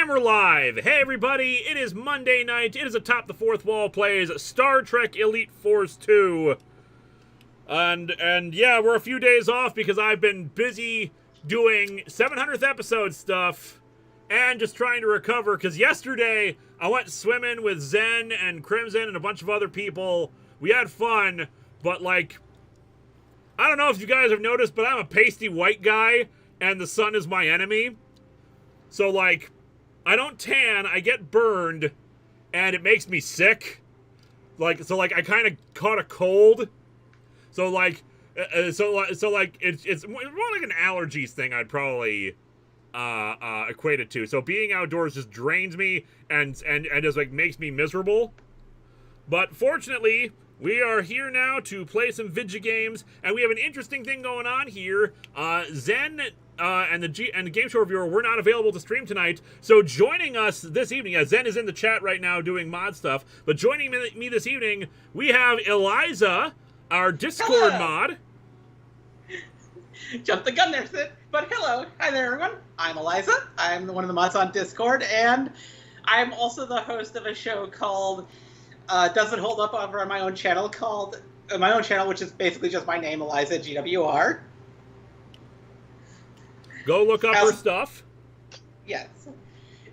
And we're live. Hey everybody, it is Monday night. It is Atop the Fourth Wall plays Star Trek Elite Force 2. And yeah, we're a few days off because I've been busy doing 700th episode stuff and just trying to recover, because yesterday I went swimming with Zen and Crimson and a bunch of other people. We had fun, but like, I don't know if you guys have noticed, but I'm a pasty white guy and the sun is my enemy. So like, I don't tan, I get burned, and it makes me sick. So I kind of caught a cold. So like, it's more like an allergies thing. I'd probably equate it to. So being outdoors just drains me and just like makes me miserable. But fortunately, we are here now to play some video games, and we have an interesting thing going on here. Zen and the Game Show Reviewer were not available to stream tonight, so joining us this evening, Zen is in the chat right now doing mod stuff, but joining me this evening, we have Eliza, our Discord mod. Jump the gun there, Sid. But hello. Hi there, everyone. I'm Eliza. I'm one of the mods on Discord, and I'm also the host of a show called Doesn't Hold Up over on my own channel, which is basically just my name, Eliza GWR. Go look up her stuff. Yes.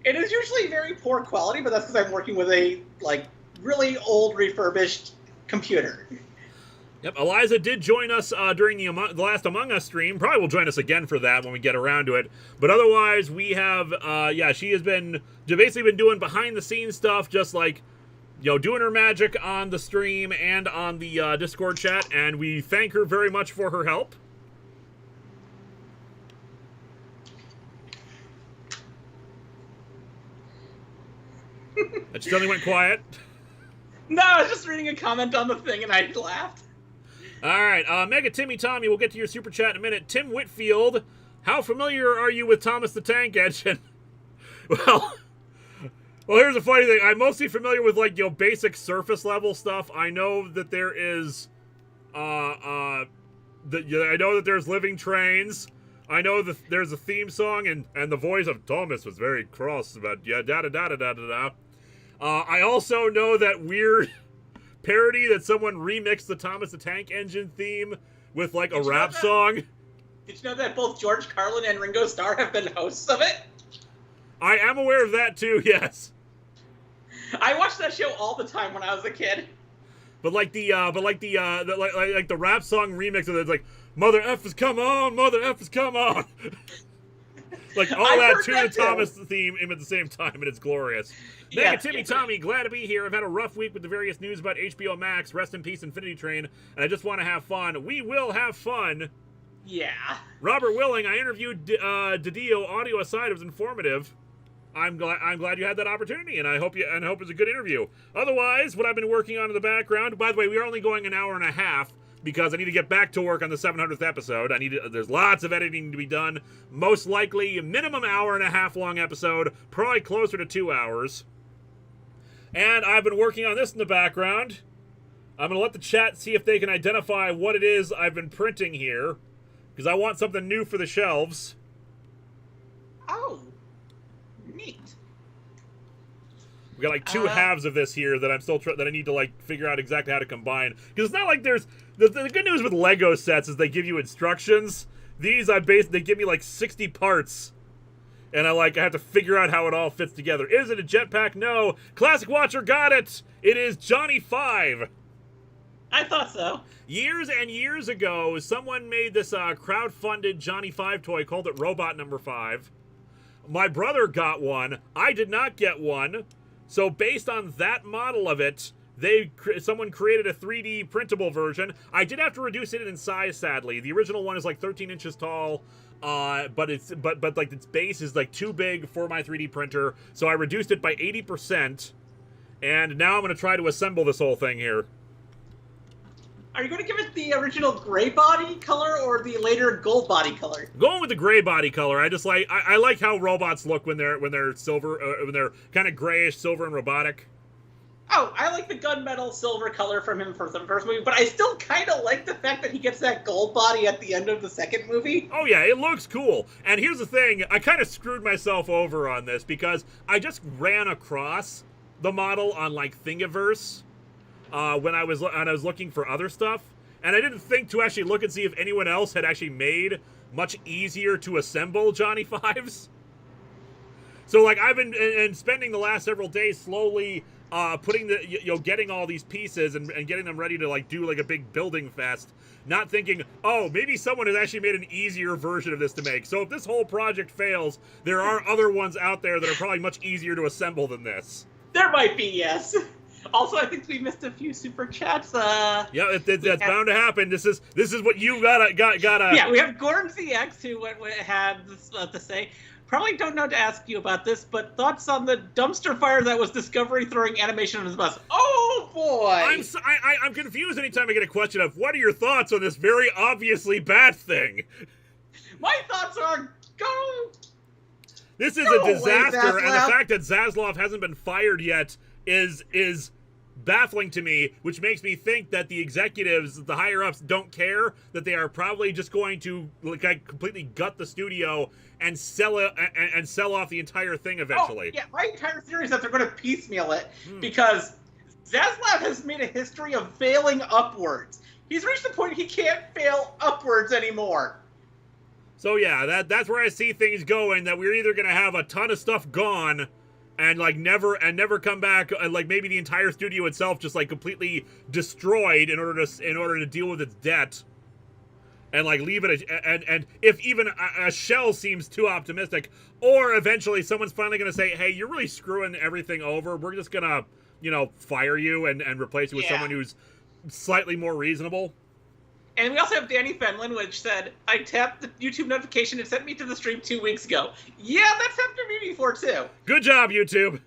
It is usually very poor quality, but that's because I'm working with a, really old refurbished computer. Yep, Eliza did join us during the last Among Us stream. Probably will join us again for that when we get around to it. But otherwise, we have, she has basically been doing behind-the-scenes stuff, just like, doing her magic on the stream and on the Discord chat, and we thank her very much for her help. It suddenly went quiet. No, I was just reading a comment on the thing and I laughed. Alright, Mega Timmy Tommy, we'll get to your super chat in a minute. Tim Whitfield, how familiar are you with Thomas the Tank Engine? Well, here's a funny thing. I'm mostly familiar with, basic surface level stuff. I know that there is, I know that there's living trains. I know that there's a theme song, and the voice of Thomas was very cross about, da-da-da-da-da-da-da. I also know that weird parody that someone remixed the Thomas the Tank Engine theme with, a rap song. Did you know that both George Carlin and Ringo Starr have been hosts of it? I am aware of that, too, yes. I watched that show all the time when I was a kid. But the rap song remix of it, it's like, Mother Effers, come on, Mother Effers, come on. All that to the Thomas theme at the same time, and it's glorious. Yeah, Timmy Tommy, glad to be here. I've had a rough week with the various news about HBO Max, rest in peace Infinity Train, and I just want to have fun. We will have fun. Yeah. Robert Willing, I interviewed Didio. Audio aside, it was informative. I'm glad you had that opportunity, and I hope it's a good interview. Otherwise, what I've been working on in the background, by the way, we are only going an hour and a half, because I need to get back to work on the 700th episode. There's lots of editing to be done. Most likely, minimum hour and a half long episode, probably closer to 2 hours. And I've been working on this in the background. I'm going to let the chat see if they can identify what it is I've been printing here, because I want something new for the shelves. Oh, neat. We got two halves of this here that I'm still that I need to figure out exactly how to combine, because it's not like there's the good news with Lego sets is they give you instructions. These they give me 60 parts, and I have to figure out how it all fits together. Is it a jetpack? No. Classic Watcher got it. It is Johnny 5. I thought so. Years and years ago, someone made this crowd-funded Johnny 5 toy, called it Robot Number 5. My brother got one. I did not get one. So based on that model of it, someone created a 3D printable version. I did have to reduce it in size, sadly. The original one is 13 inches tall, but its base is too big for my 3D printer. So I reduced it by 80%, and now I'm going to try to assemble this whole thing here. Are you going to give it the original gray body color or the later gold body color? Going with the gray body color. I like how robots look when they're silver, when they're kind of grayish, silver, and robotic. Oh, I like the gunmetal silver color from him for the first movie, but I still kind of like the fact that he gets that gold body at the end of the second movie. Oh yeah, it looks cool. And here's the thing, I kind of screwed myself over on this because I just ran across the model on like Thingiverse when I was looking for other stuff, and I didn't think to actually look and see if anyone else had actually made much easier to assemble Johnny Fives. So like I've been spending the last several days slowly putting getting all these pieces and getting them ready to like do like a big building fest, not thinking, oh, maybe someone has actually made an easier version of this to make. So if this whole project fails, there are other ones out there that are probably much easier to assemble than this. There might be, yes. Also, I think we missed a few super chats. Yeah, that's bound to happen. This is what you gotta. Yeah, we have Gordon ZX who had this to say. Probably don't know to ask you about this, but thoughts on the dumpster fire that was Discovery throwing animation on his bus? Oh boy! I'm confused anytime I get a question of what are your thoughts on this very obviously bad thing. My thoughts are go. This is a disaster, and the fact that Zaslav hasn't been fired yet is baffling to me, which makes me think that the executives, the higher ups, don't care, that they are probably just going to like completely gut the studio and sell it and sell off the entire thing eventually. Oh, yeah, my entire theory is that they're going to piecemeal it because Zaslav has made a history of failing upwards. He's reached the point he can't fail upwards anymore. So yeah, that's where I see things going, that we're either going to have a ton of stuff gone and like never come back, like maybe the entire studio itself just like completely destroyed in order to deal with its debt, and like leave it and if even a shell seems too optimistic, or eventually someone's finally going to say, hey, you're really screwing everything over, we're just going to fire you and replace you with someone who's slightly more reasonable. And we also have Danny Fenlon, which said, I tapped the YouTube notification and sent me to the stream 2 weeks ago. Yeah, that's happened to me before, too. Good job, YouTube.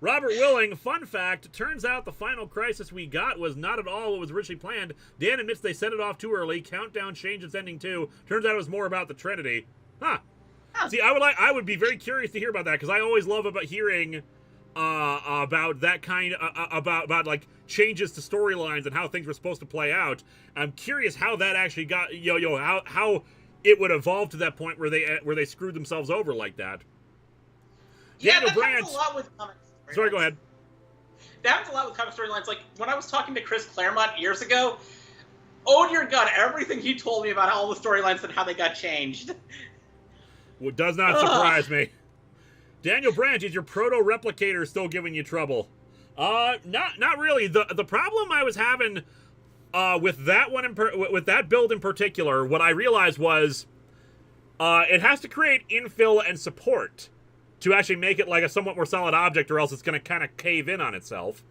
Robert Willing, fun fact, turns out the final crisis we got was not at all what was originally planned. Dan admits they set it off too early. Countdown changed its ending, too. Turns out it was more about the Trinity. Huh. See, I would be very curious to hear about that, because I always love about hearing about that kind about like changes to storylines and how things were supposed to play out. I'm curious how that actually got how it would evolve to that point where they screwed themselves over like that. Yeah, Daniel that Branch, happens a lot with comic storylines. Sorry, go ahead. That happens a lot with comic storylines. Like when I was talking to Chris Claremont years ago, oh dear God, everything he told me about all the storylines and how they got changed. Well, does not surprise me. Daniel Branch, is your proto-replicator still giving you trouble? Not really. The problem I was having with that one with that build in particular, what I realized was it has to create infill and support to actually make it like a somewhat more solid object, or else it's going to kind of cave in on itself.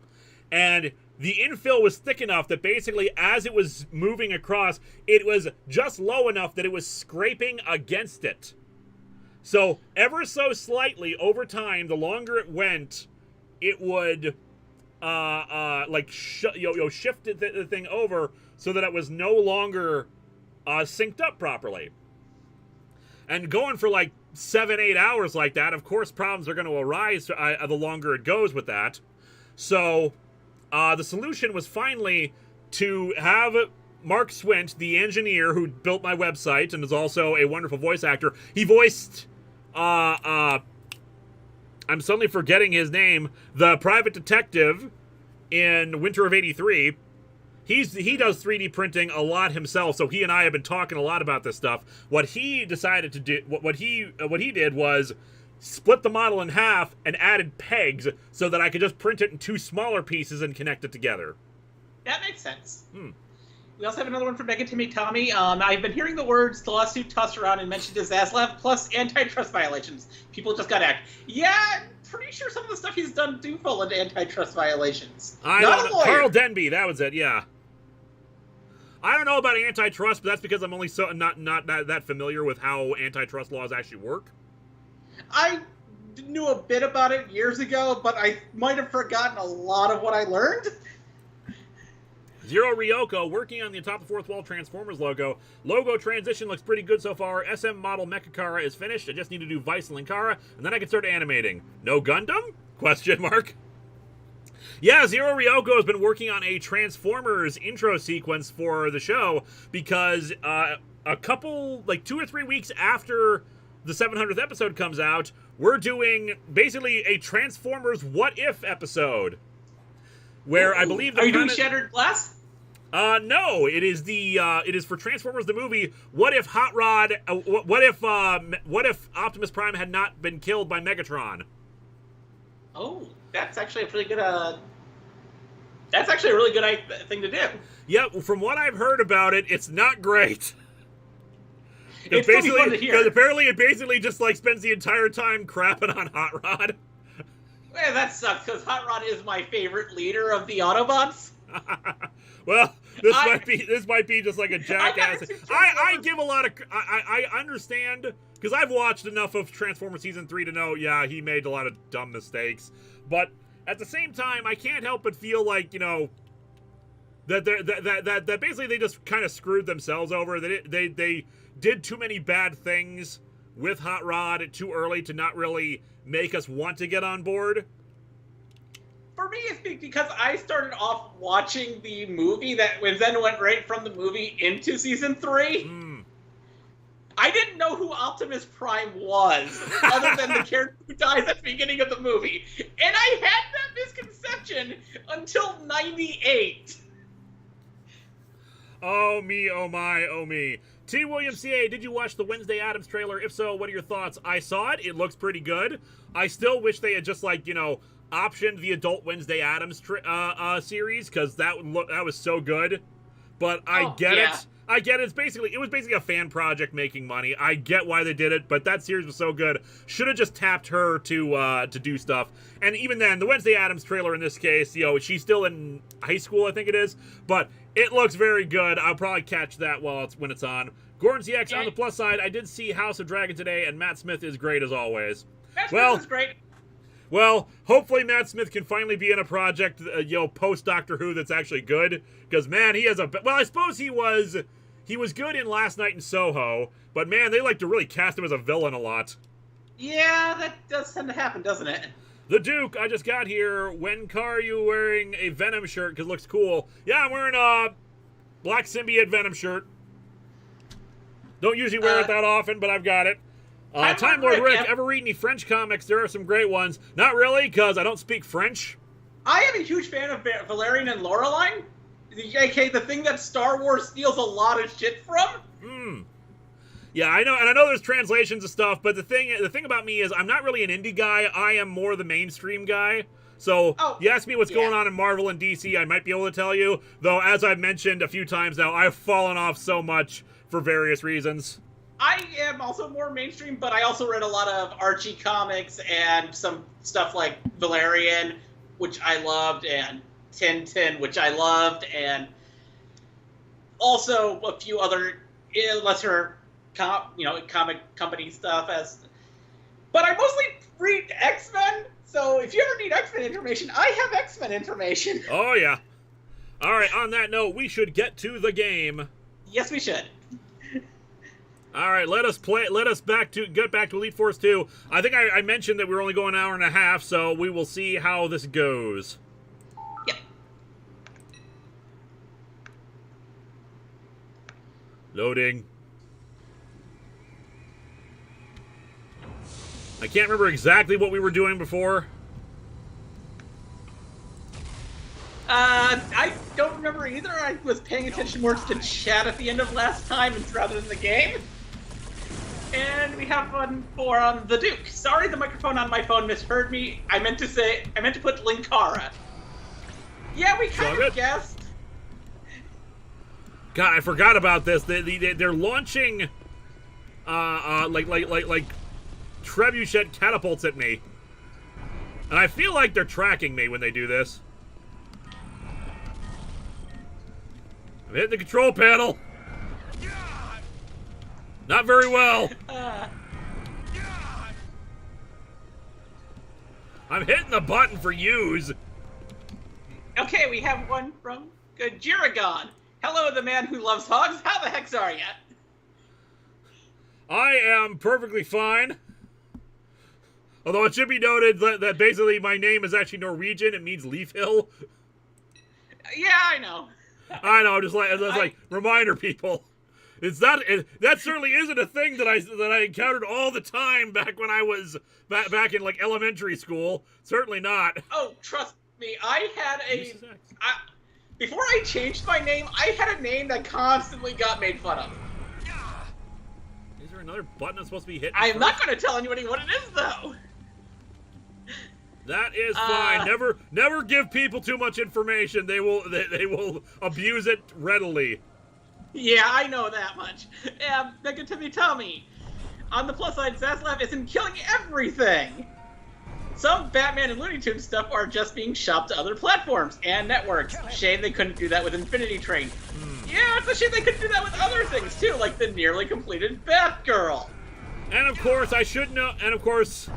And the infill was thick enough that basically as it was moving across, it was just low enough that it was scraping against it. So ever so slightly over time, the longer it went, it would shift the thing over so that it was no longer synced up properly. And going for like 7-8 hours like that, of course problems are going to arise the longer it goes with that. So the solution was finally to have Mark Swint, the engineer who built my website and is also a wonderful voice actor. He voiced I'm suddenly forgetting his name, the private detective in Winter of '83. He does 3D printing a lot himself, so he and I have been talking a lot about this stuff. What he decided to do, what he did was split the model in half and added pegs so that I could just print it in 2 smaller pieces and connect it together. That makes sense. We also have another one from Megan Timmy Tommy. I've been hearing the words the lawsuit tossed around and mentioned as Zaslav plus antitrust violations. People just got to act. Yeah, I'm pretty sure some of the stuff he's done do fall into antitrust violations. Not a lawyer. Carl Denby, that was it, yeah. I don't know about antitrust, but that's because I'm only not that familiar with how antitrust laws actually work. I knew a bit about it years ago, but I might have forgotten a lot of what I learned. Zero Ryoko, working on the Atop the Fourth Wall Transformers logo. Logo transition looks pretty good so far. SM model Mechakara is finished. I just need to do Vice and Linkara, and then I can start animating. No Gundam? Question mark. Yeah, Zero Ryoko has been working on a Transformers intro sequence for the show because a couple, like 2 or 3 weeks after the 700th episode comes out, we're doing basically a Transformers What If episode. Where I believe Are you doing Shattered Glass? No, it is for Transformers the movie. What if Hot Rod? What if Optimus Prime had not been killed by Megatron? Oh, that's actually a pretty good. That's actually a really good thing to do. Yeah, from what I've heard about it, it's not great. It's basically fun to hear. Because apparently it basically just like spends the entire time crapping on Hot Rod. Well, that sucks because Hot Rod is my favorite leader of the Autobots. Well, this might be just like a jackass. I give a lot of I understand because I've watched enough of Transformers season 3 to know, yeah, he made a lot of dumb mistakes, but at the same time, I can't help but feel like, you know, that basically they just kind of screwed themselves over. That they did too many bad things with Hot Rod too early to not really make us want to get on board. For me, it's because I started off watching the movie that then went right from the movie into season 3. I didn't know who Optimus Prime was, other than the character who dies at the beginning of the movie. And I had that misconception until 98. Oh me, oh my, oh me. T. William CA, did you watch the Wednesday Addams trailer? If so, what are your thoughts? I saw it. It looks pretty good. I still wish they had just, like, you know, optioned the Adult Wednesday Addams series, because that was so good. But I get it. I get it. It was basically a fan project making money. I get why they did it, but that series was so good. Should have just tapped her to do stuff. And even then, the Wednesday Addams trailer in this case, you know, she's still in high school, I think it is, but it looks very good. I'll probably catch that when it's on. Gordon CX, on the plus side, I did see House of Dragon today, and Matt Smith is great as always. Matt Smith is great. Well, hopefully Matt Smith can finally be in a project, post Doctor Who that's actually good. Because, man, he has well, I suppose he was good in Last Night in Soho, but, man, they like to really cast him as a villain a lot. Yeah, that does tend to happen, doesn't it? The Duke, I just got here. When car are you wearing a Venom shirt? Because it looks cool. Yeah, I'm wearing a Black Symbiote Venom shirt. Don't usually wear it that often, but I've got it. Time Lord Rick, ever read any French comics? There are some great ones. Not really, because I don't speak French. I am a huge fan of Valerian and Laureline. aka the thing that Star Wars steals a lot of shit from. Yeah, I know, and I know there's translations of stuff, but the thing about me is I'm not really an indie guy. I am more the mainstream guy. So, you ask me what's going on in Marvel and DC, I might be able to tell you. Though, as I've mentioned a few times now, I've fallen off so much for various reasons. I am also more mainstream, but I also read a lot of Archie comics and some stuff like Valerian, which I loved, and Tintin, which I loved, and also a few other lesser comic company stuff. But I mostly read X-Men, so if you ever need X-Men information, I have X-Men information. Oh, yeah. All right, on that note, we should get to the game. Yes, we should. All right, get back to Elite Force 2. I think I mentioned that we're only going an hour and a half, so we will see how this goes. Yep. Loading. I can't remember exactly what we were doing before. I don't remember either. I was paying attention more to the chat at the end of last time rather than the game. And we have one for the Duke. Sorry, the microphone on my phone misheard me. I meant to put Linkara. Yeah, we kind of guessed. God, I forgot about this. They're launching, like trebuchet catapults at me, and I feel like they're tracking me when they do this. I'm hitting the control panel. Not very well. I'm hitting the button for use. Okay, we have one from Gajiragon. Hello, the man who loves hogs. How the heck are ya? I am perfectly fine. Although it should be noted that basically my name is actually Norwegian. It means Leaf Hill. Yeah, I know. I know. Just like reminder people. That certainly isn't a thing that I encountered all the time back when I was back in like elementary school. Certainly not. Oh, trust me, I had before I changed my name, I had a name that constantly got made fun of. Is there another button I'm supposed to be hitting? I'm not going to tell anybody what it is, though. That is fine. Never give people too much information. They will abuse it readily. Yeah, I know that much. Negativity Tommy. On the plus side, Zaslav isn't killing everything. Some Batman and Looney Tunes stuff are just being shopped to other platforms and networks. Shame they couldn't do that with Infinity Train. Yeah, it's a shame they couldn't do that with other things too, like the nearly completed Batgirl. And of course, I should know. And of course,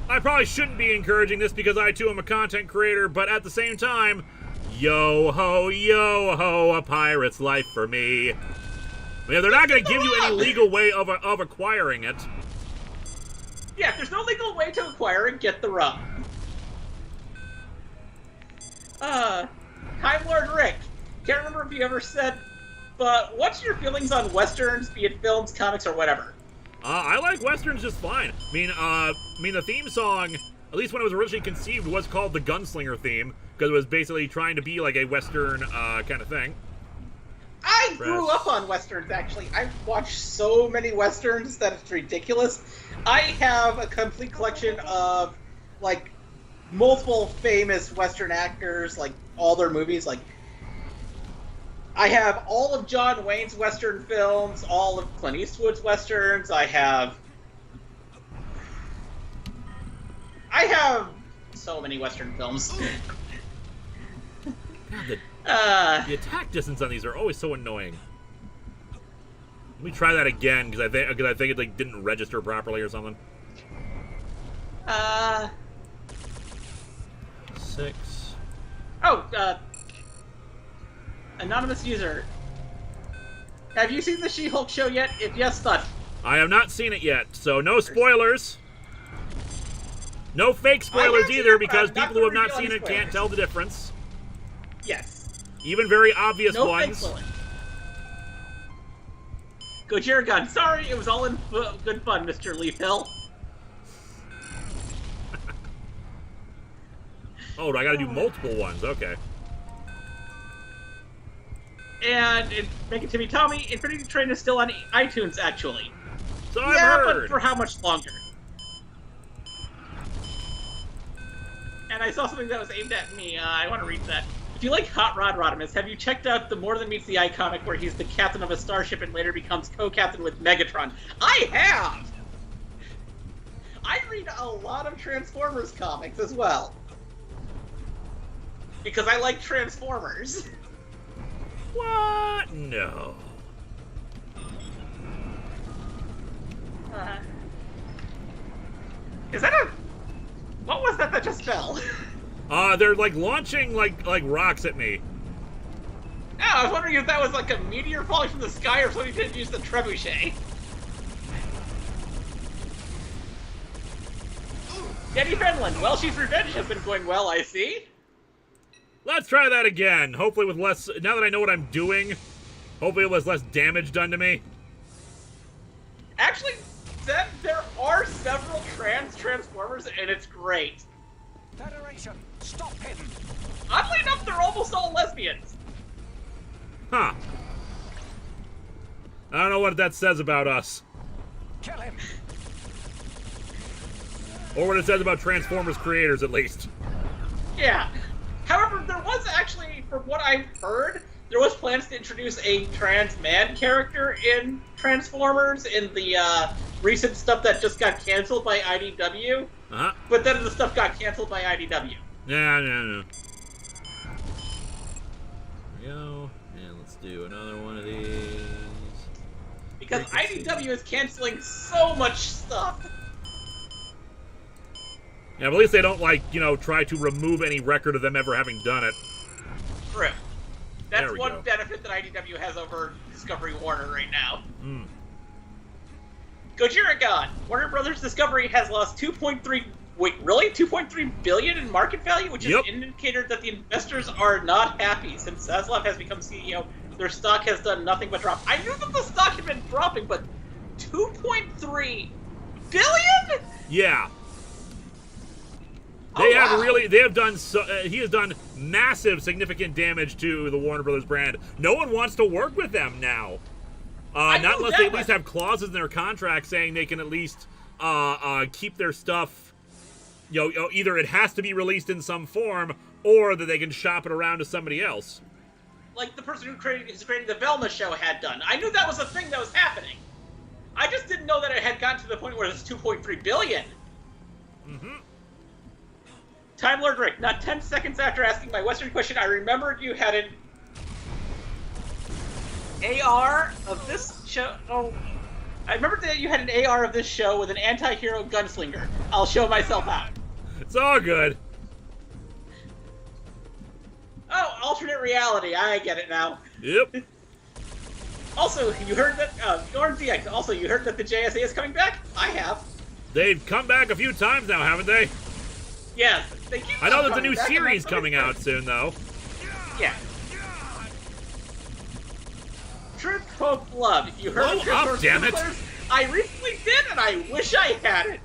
I probably shouldn't be encouraging this because I too am a content creator. But at the same time, yo ho, a pirate's life for me. I mean, they're not going to give you any legal way of acquiring it. Yeah, if there's no legal way to acquire it, get the rub. Time Lord Rick. Can't remember if you ever said, but what's your feelings on westerns, be it films, comics, or whatever? I like westerns just fine. I mean, the theme song, at least when it was originally conceived, was called the Gunslinger theme because it was basically trying to be like a western kind of thing. I grew up on westerns, actually. I've watched so many westerns that it's ridiculous. I have a complete collection of, like, multiple famous western actors, like, all their movies. Like, I have all of John Wayne's western films, all of Clint Eastwood's westerns. I have so many western films. God, the attack distance on these are always so annoying. Let me try that again because I think it like didn't register properly or something. 6. Oh, anonymous user. Have you seen the She-Hulk show yet? If yes, thought. I have not seen it yet, so no spoilers. No fake spoilers either, because people who have not seen it can't tell the difference. Yes. Even very obvious ones. Good your gun. Sorry, it was all in good fun, Mr. Leaf Hill. Oh, I gotta do multiple ones, okay. And Make It Timmy Tommy, Infinity Train is still on iTunes, actually. So I've heard. But for how much longer? And I saw something that was aimed at me. I want to read that. If you like Hot Rod Rodimus, have you checked out the More Than Meets the Eye comic where he's the captain of a starship and later becomes co-captain with Megatron? I have! I read a lot of Transformers comics as well. Because I like Transformers. What? No. Is that a... What was that just fell? They're like launching like rocks at me. Yeah, I was wondering if that was like a meteor falling from the sky or somebody didn't use the trebuchet. Jenny Fenland, well, she's revenge has been going well, I see. Let's try that again. Hopefully with less, now that I know what I'm doing, hopefully with less damage done to me. Actually, there are several Transformers, and it's great. Federation, stop him! Oddly enough, they're almost all lesbians. Huh. I don't know what that says about us. Kill him! Or what it says about Transformers creators, at least. Yeah. However, there was actually, from what I've heard, there was plans to introduce a trans man character in Transformers in the recent stuff that just got canceled by IDW. Uh-huh. But then the stuff got canceled by IDW. No. There we go. And let's do another one of these. Because IDW is canceling so much stuff. Yeah, but at least they don't, like, you know, try to remove any record of them ever having done it. True. That's one benefit that IDW has over Discovery Warner right now. Gojira gone. Warner Brothers Discovery has lost 2.3... Wait, really? 2.3 billion in market value? Which is an indicator that the investors are not happy. Since Zaslav has become CEO, their stock has done nothing but drop. I knew that the stock had been dropping, but 2.3 billion? Yeah. They have done he has done massive, significant damage to the Warner Brothers brand. No one wants to work with them now. Not unless they at least have clauses in their contract saying they can at least keep their stuff. Either it has to be released in some form, or that they can shop it around to somebody else. Like the person who created the Velma show had done. I knew that was a thing that was happening. I just didn't know that it had gotten to the point where it's 2.3 billion. Mm-hmm. Time Lord Rick, not 10 seconds after asking my Western question, I remembered you had an AR of this show. Oh, I remembered that you had an AR of this show with an anti-hero gunslinger. I'll show myself out. It's all good. Oh, alternate reality. I get it now. Yep. Also, you heard that Norm DX. Also, you heard that the JSA is coming back. I have. They've come back a few times now, haven't they? Yes. They keep I know there's a coming new back, series coming out soon, though. Yeah. Truth, Hope, Love. You heard of Blow up, damn it! I recently did, and I wish I had it.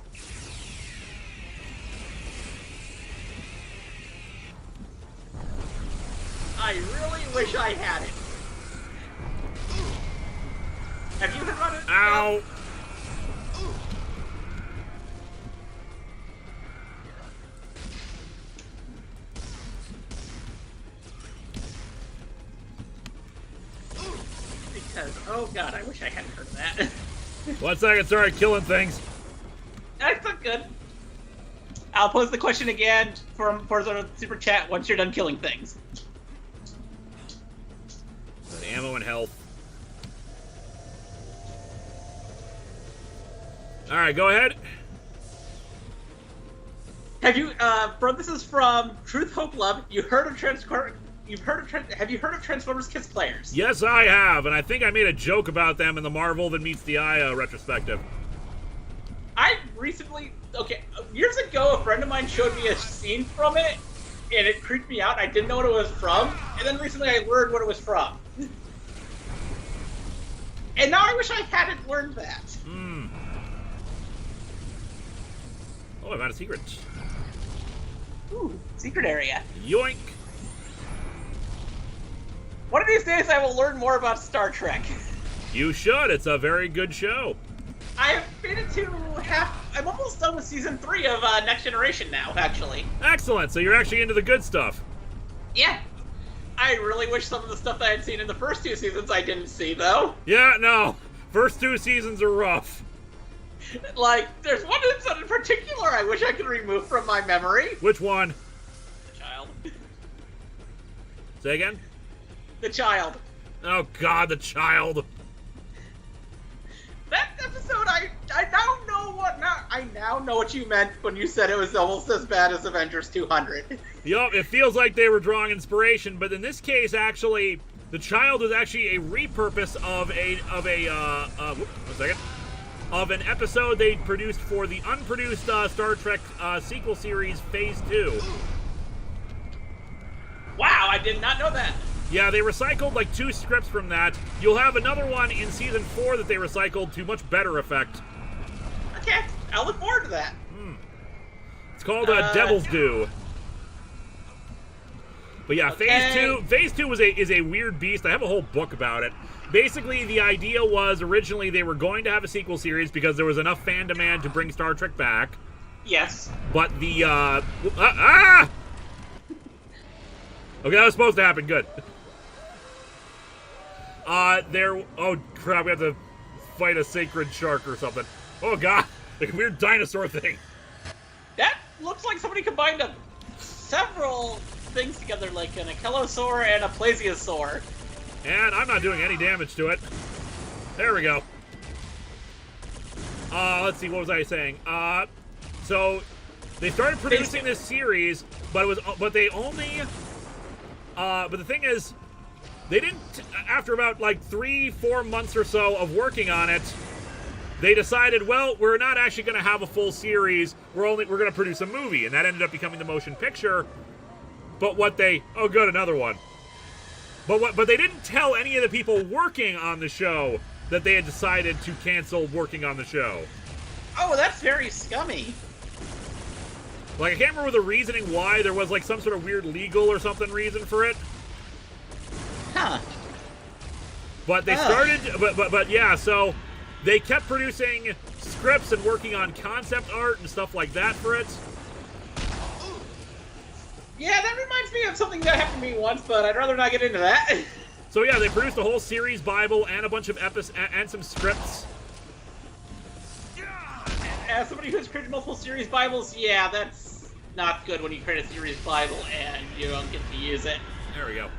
I really wish I had it. Have you heard about it? Ow! Because, oh god, I wish I hadn't heard that. 1 second, sorry, killing things. That's not good. I'll pose the question again for the super chat once you're done killing things. Ammo and health. Alright, go ahead. Have you, this is from Truth, Hope, Love. Have you heard of Transformers Kids Players? Yes, I have, and I think I made a joke about them in the Marvel That Meets the Eye retrospective. I recently, years ago, a friend of mine showed me a scene from it, and it creeped me out. I didn't know what it was from, and then recently I learned what it was from. And now I wish I hadn't learned that. Hmm. Oh, I found a secret. Ooh, secret area. Yoink. One of these days I will learn more about Star Trek. You should. It's a very good show. I have made it to I'm almost done with season 3 of Next Generation now, actually. Excellent. So you're actually into the good stuff. Yeah. I really wish some of the stuff that I had seen in the first 2 seasons I didn't see, though. Yeah, no. First 2 seasons are rough. Like, there's one episode in particular I wish I could remove from my memory. Which one? The child. Say again? The child. Oh, God, the child. That episode, I now know what you meant when you said it was almost as bad as Avengers 200. Yup, it feels like they were drawing inspiration, but in this case, actually, the child is actually a repurpose of an episode they produced for the unproduced Star Trek sequel series Phase 2. Wow, I did not know that. Yeah, they recycled like 2 scripts from that. You'll have another one in season 4 that they recycled to much better effect. Okay, I'll look forward to that. It's called Devil's Due. But yeah, Phase 2 is a weird beast. I have a whole book about it. Basically, the idea was originally they were going to have a sequel series because there was enough fan demand to bring Star Trek back. Yes. But the Okay, that was supposed to happen. Good. Oh crap, we have to fight a sacred shark or something. Oh god, like a weird dinosaur thing. That looks like somebody combined several things together, like an ankylosaur and a plesiosaur. And I'm not doing any damage to it. There we go. Let's see, what was I saying? So they started producing this series, but the thing is, they didn't, after about like 3-4 months or so of working on it, they decided, well, we're not actually going to have a full series. We're going to produce a movie, and that ended up becoming the motion picture. But oh, good, another one. But they didn't tell any of the people working on the show that they had decided to cancel working on the show. Oh, that's very scummy. Like, I can't remember the reasoning why. There was, like, some sort of weird legal or something reason for it. Huh. But they started, but yeah, so they kept producing scripts and working on concept art and stuff like that for it. Yeah, that reminds me of something that happened to me once, but I'd rather not get into that. So yeah, they produced a whole series Bible and a bunch of and some scripts. As somebody who's created multiple series Bibles, yeah, that's not good when you create a series Bible and you don't get to use it. There we go.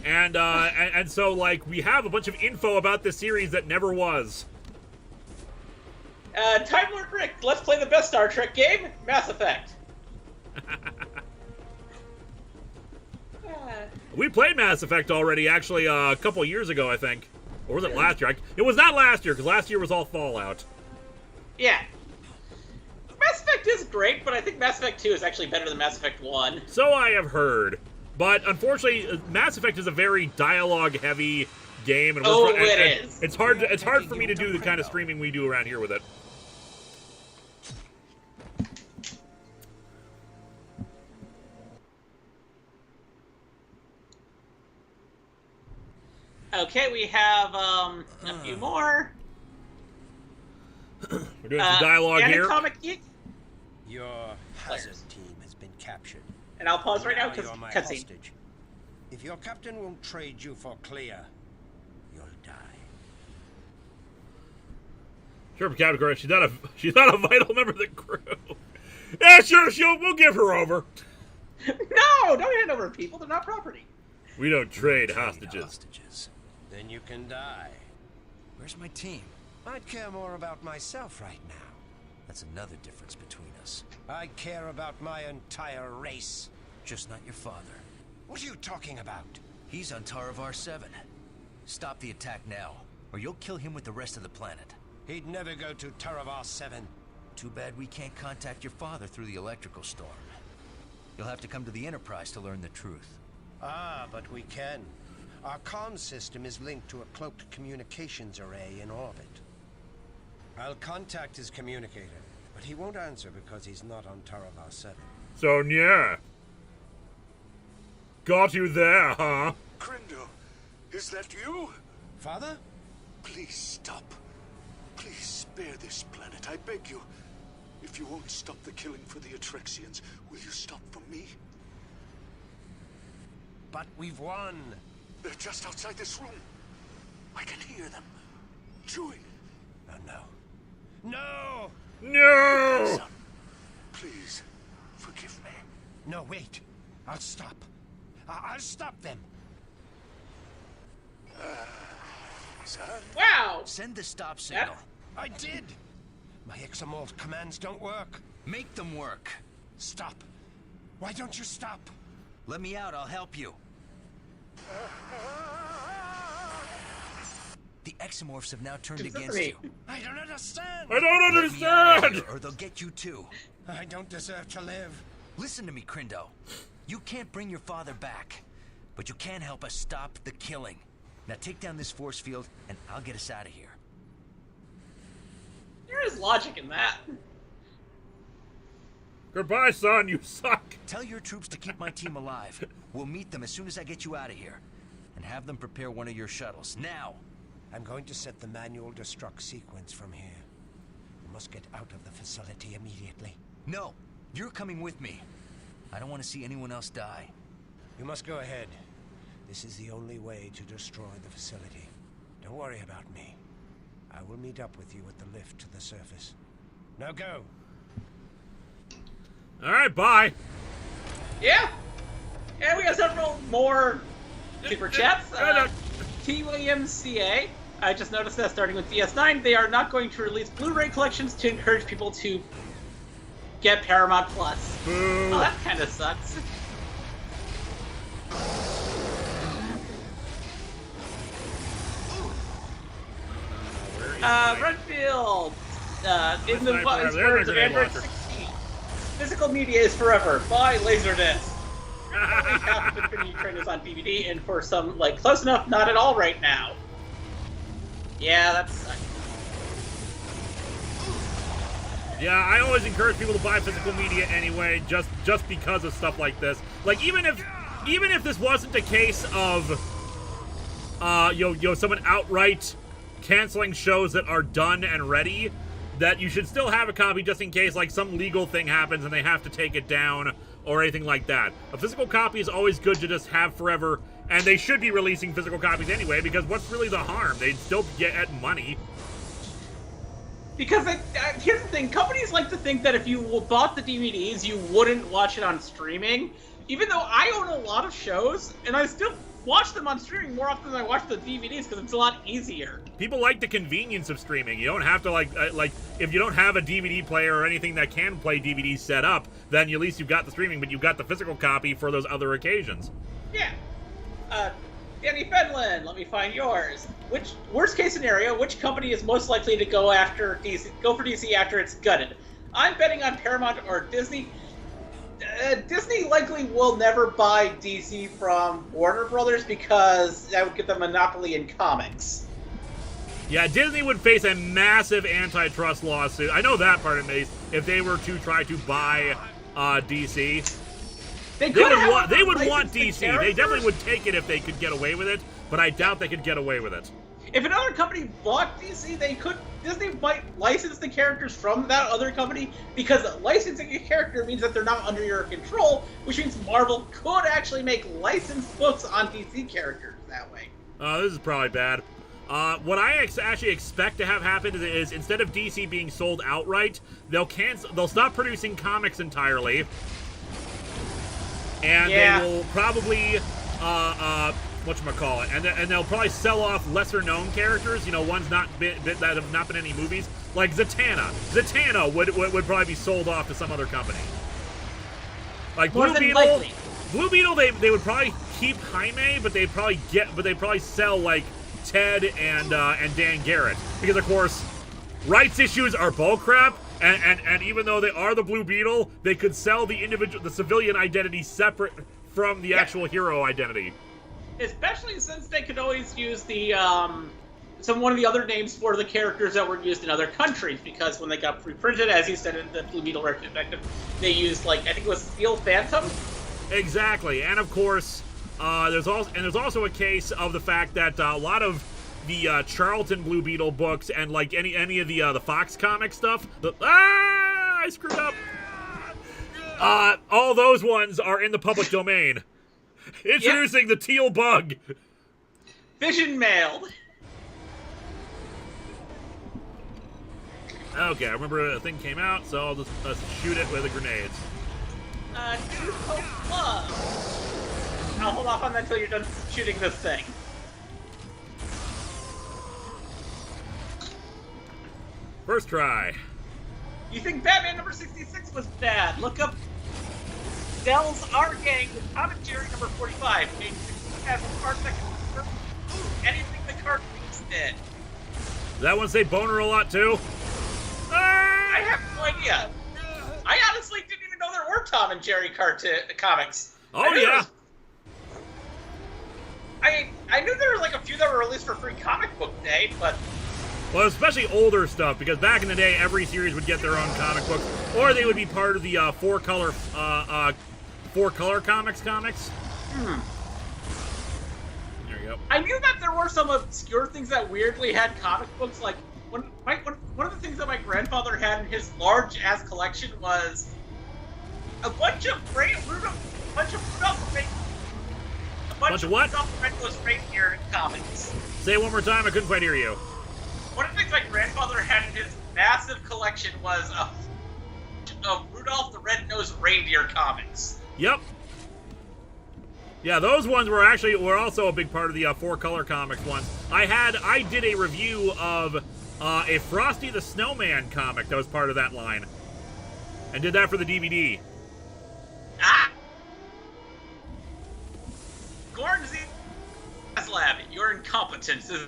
And so, like, we have a bunch of info about this series that never was. Time Lord Rick, let's play the best Star Trek game, Mass Effect. We played Mass Effect already, actually, a couple years ago, I think. Or was it last year? It was not last year, because last year was all Fallout. Yeah. Mass Effect is great, but I think Mass Effect 2 is actually better than Mass Effect 1. So I have heard. But unfortunately, Mass Effect is a very dialogue-heavy game. And it is. It's hard for me to do the kind of streaming we do around here with it. Okay, we have a few more. We're doing some dialogue here. Comic Geek. Your hazard team has been captured. And I'll pause right now because you're my cutscene. hostage. If your captain won't trade you for Clea, you'll die. Sure, Captain Correct. She's not a vital member of the crew. Yeah, sure, we'll give her over. No, don't hand over people. They're not property. We don't trade hostages. Then you can die. Where's my team? I'd care more about myself right now. That's another difference between us. I care about my entire race. Just not your father. What are you talking about? He's on Taravar 7. Stop the attack now, or you'll kill him with the rest of the planet. He'd never go to Taravar 7. Too bad we can't contact your father through the electrical storm. You'll have to come to the Enterprise to learn the truth. Ah, but we can. Our comm system is linked to a cloaked communications array in orbit. I'll contact his communicator, but he won't answer because he's not on Taravar 7. So, yeah. Got you there, huh? Crindo, is that you? Father? Please stop. Please spare this planet, I beg you. If you won't stop the killing for the Atrexians, will you stop for me? But we've won. They're just outside this room. I can hear them. Chewing. Oh, no. No! No! Son, please, forgive me. No, wait. I'll stop. I'll stop them. Son? Wow. Send the stop signal. I did. My exomold commands don't work. Make them work. Stop. Why don't you stop? Let me out, I'll help you. The exomorphs have now turned against you. I don't understand. I don't understand! Or they'll get you too. I don't deserve to live. Listen to me, Crindo. You can't bring your father back, but you can help us stop the killing. Now take down this force field, and I'll get us out of here. There is logic in that. Goodbye, son, you suck. Tell your troops to keep my team alive. We'll meet them as soon as I get you out of here. And have them prepare one of your shuttles, now! I'm going to set the manual destruct sequence from here. We must get out of the facility immediately. No, you're coming with me. I don't want to see anyone else die. You must go ahead. This is the only way to destroy the facility. Don't worry about me. I will meet up with you at the lift to the surface. Now go! Alright, bye. Yeah. And we got several more super chats. T. Williams CA. I just noticed that starting with DS9, they are not going to release Blu-ray collections to encourage people to get Paramount Plus. Boo. Oh, that kind of sucks. Where Redfield, in the There's words of my Android launcher. 16, physical media is forever. Buy Laserdisc. Currently, half of Infinity Train is on DVD, and for some, like, close enough, not at all right now. Yeah, that's... Yeah, I always encourage people to buy physical media anyway, just because of stuff like this. Like, even if this wasn't a case of, someone outright canceling shows that are done and ready, that you should still have a copy just in case, like, some legal thing happens and they have to take it down or anything like that. A physical copy is always good to just have forever, and they should be releasing physical copies anyway, because what's really the harm? They'd still get money. Because here's the thing, companies like to think that if you bought the DVDs, you wouldn't watch it on streaming. Even though I own a lot of shows, and I still watch them on streaming more often than I watch the DVDs because it's a lot easier. People like the convenience of streaming. You don't have to, like, if you don't have a DVD player or anything that can play DVDs set up, then at least you've got the streaming, but you've got the physical copy for those other occasions. Yeah. Danny Fenlon, let me find yours. Which worst case scenario, which company is most likely to go for DC after it's gutted? I'm betting on Paramount or Disney. Disney likely will never buy DC from Warner Brothers because that would give them a monopoly in comics. Yeah, Disney would face a massive antitrust lawsuit. I know that part of me. If they were to try to buy DC, they would want DC. They definitely would take it if they could get away with it, but I doubt they could get away with it. If another company bought DC, Disney might license the characters from that other company, because licensing a character means that they're not under your control, which means Marvel could actually make licensed books on DC characters that way. This is probably bad. What I actually expect to have happen is instead of DC being sold outright, they'll stop producing comics entirely, and they will probably whatchamacallit, and they'll probably sell off lesser-known characters, ones that have not been in any movies, like Zatanna. Zatanna would probably be sold off to some other company. Like Blue Beetle, they would probably keep Jaime, but they'd probably sell, like, Ted and Dan Garrett, because of course rights issues are bullcrap, and even though they are the Blue Beetle, they could sell the civilian identity separate from the actual hero identity. Especially since they could always use one of the other names for the characters that were used in other countries, because when they got reprinted, as you said in the Blue Beetle retrospective, they used, like, I think it was Steel Phantom. Exactly, and of course, there's also a case of the fact that a lot of the Charlton Blue Beetle books and, like, any of the Fox comic stuff, I screwed up. All those ones are in the public domain. Introducing the teal bug. Vision mailed. Okay, I remember a thing came out, so I'll just shoot it with the grenades. New Hope Love. I'll hold off on that until you're done shooting this thing. First try. You think Batman number 66 was bad? Look up Dell's R Gang with commentary number 45. Page 16 has a card that can confirm anything the cartoons did. Does that one say boner a lot too? I have no idea. I honestly didn't even know there were Tom and Jerry comics. Oh yeah. I knew there were like a few that were released for free comic book day, but... Well, especially older stuff, because back in the day, every series would get their own comic books, or they would be part of the four-color comics. Hmm. There you go. I knew that there were some obscure things that weirdly had comic books. Like one of the things that my grandfather had in his large-ass collection was a bunch of Rudolph the Red-Nosed Reindeer comics. Say it one more time. I couldn't quite hear you. One of the things my grandfather had in his massive collection was of Rudolph the Red-Nosed Reindeer comics. Yep. Yeah, those ones were also a big part of the four-color comics ones. I did a review of a Frosty the Snowman comic that was part of that line, and did that for the DVD. Ah! Gordon Z. Lab, your incompetence is...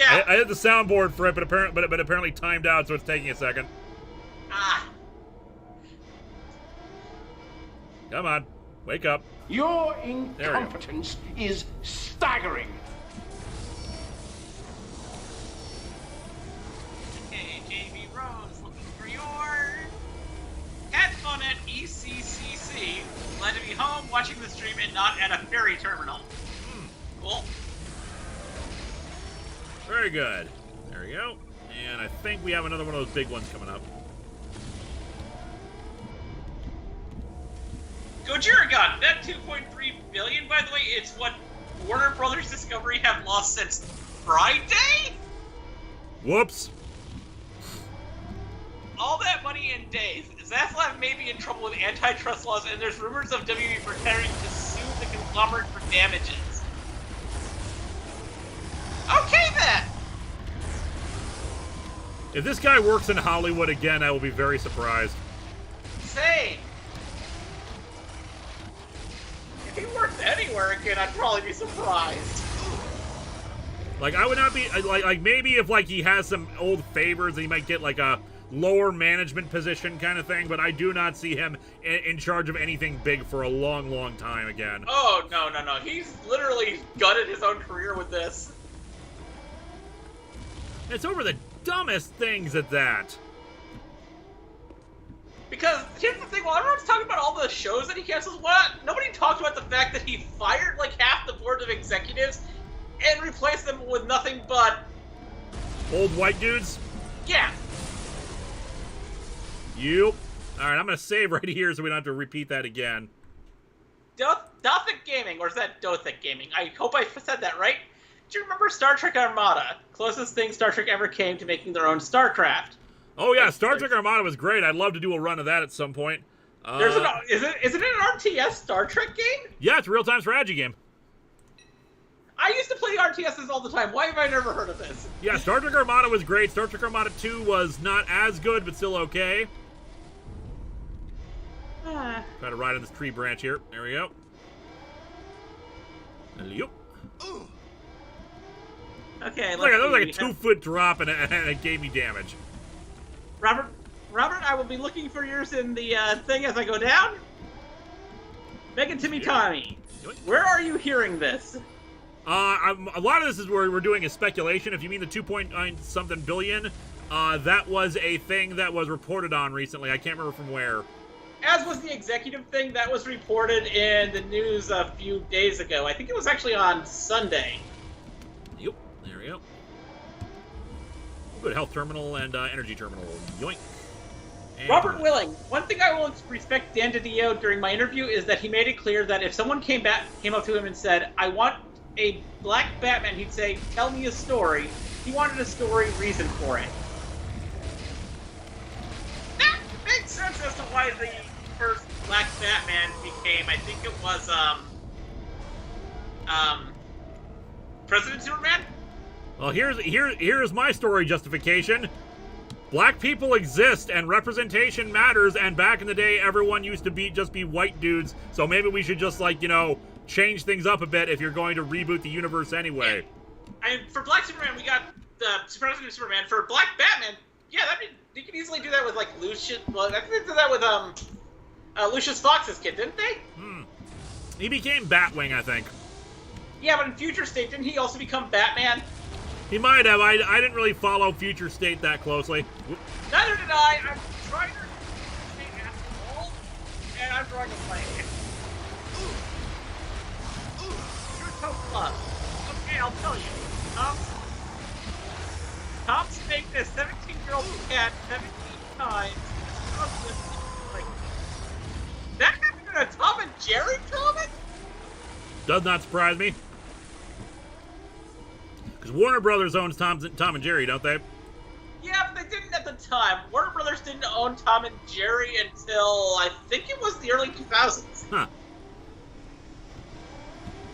Yeah. I hit the soundboard for it, but apparently timed out, so it's taking a second. Ah. Come on, wake up. Your incompetence is staggering. Okay, JB Rose, looking for your headphone at ECCC. Glad to be home, watching the stream, and not at a ferry terminal. Cool. Very good. There we go. And I think we have another one of those big ones coming up. Gojira Gun, that 2.3 billion, by the way, it's what Warner Brothers Discovery have lost since Friday? Whoops. All that money in days. Zaslav may be in trouble with antitrust laws, and there's rumors of WB preparing to sue the conglomerate for damages. Okay, then! If this guy works in Hollywood again, I will be very surprised. Same. If he worked anywhere again, I'd probably be surprised. Like, I would not be... Like maybe if, like, he has some old favors, he might get, like, a lower management position kind of thing, but I do not see him in charge of anything big for a long, long time again. Oh, no. He's literally gutted his own career with this. It's over the dumbest things at that. Because here's the thing, while everyone's talking about all the shows that he cancels, nobody talked about the fact that he fired like half the board of executives and replaced them with nothing but... Old white dudes? Yeah. Yup. Alright, I'm gonna save right here so we don't have to repeat that again. Dothic Gaming, or is that Dothic Gaming? I hope I said that right. Do you remember Star Trek Armada? Closest thing Star Trek ever came to making their own StarCraft. Oh yeah, Star Trek Armada was great. I'd love to do a run of that at some point. Is it an RTS Star Trek game? Yeah, it's a real-time strategy game. I used to play RTSs all the time. Why have I never heard of this? Yeah, Star Trek Armada was great. Star Trek Armada 2 was not as good, but still okay. Try to ride on this tree branch here. There we go. Yep. Okay, That was like a 2-foot drop, and it gave me damage. Robert, I will be looking for yours in the thing as I go down. Megan Timmy Tommy, where are you hearing this? A lot of this is where we're doing a speculation. If you mean the 2.9 something billion, that was a thing that was reported on recently. I can't remember from where. As was the executive thing that was reported in the news a few days ago. I think it was actually on Sunday. Yep, there we go. Good health terminal and energy terminal. Yoink. And Robert Willing. One thing I will respect Dan DiDio during my interview is that he made it clear that if someone came up to him and said, "I want a black Batman," he'd say, "Tell me a story." He wanted a story reason for it. That makes sense as to why the first black Batman became, I think it was, President Superman? Well, here's my story justification. Black people exist, and representation matters, and back in the day, everyone used to just be white dudes, so maybe we should just, like, change things up a bit if you're going to reboot the universe anyway. Yeah. And for Black Superman, we got the President Superman. For Black Batman, yeah, you could easily do that with, like, Lucius... Well, I think they did that with, Lucius Fox's kid, didn't they? He became Batwing, I think. Yeah, but in Future State, didn't he also become Batman? He might have. I didn't really follow Future State that closely. Neither did I. I'm trying to stay at the wall, and I'm drawing a blank. You're so close. Okay, I'll tell you. Tom snaked this 17-year-old cat 17 times. Like, that happened in a Tom and Jerry comic? Does not surprise me. Because Warner Brothers owns Tom and Jerry, don't they? Yeah, but they didn't at the time. Warner Brothers didn't own Tom and Jerry until, I think it was the early 2000s. Huh.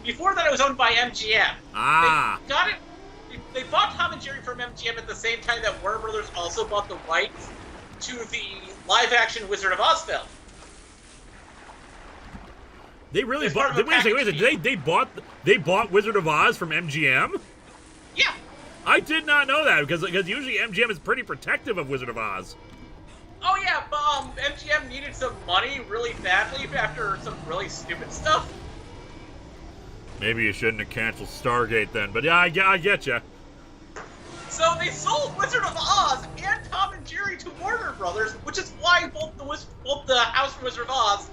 Before that, it was owned by MGM. Ah. They bought Tom and Jerry from MGM at the same time that Warner Brothers also bought the rights to the live-action Wizard of Oz film. They really bought... Wait a second. They bought Wizard of Oz from MGM? Yeah. I did not know that, because usually MGM is pretty protective of Wizard of Oz. Oh yeah, but MGM needed some money really badly after some really stupid stuff. Maybe you shouldn't have canceled Stargate then, but yeah, I get you. So they sold Wizard of Oz and Tom and Jerry to Warner Brothers, which is why both the House of Wizard of Oz,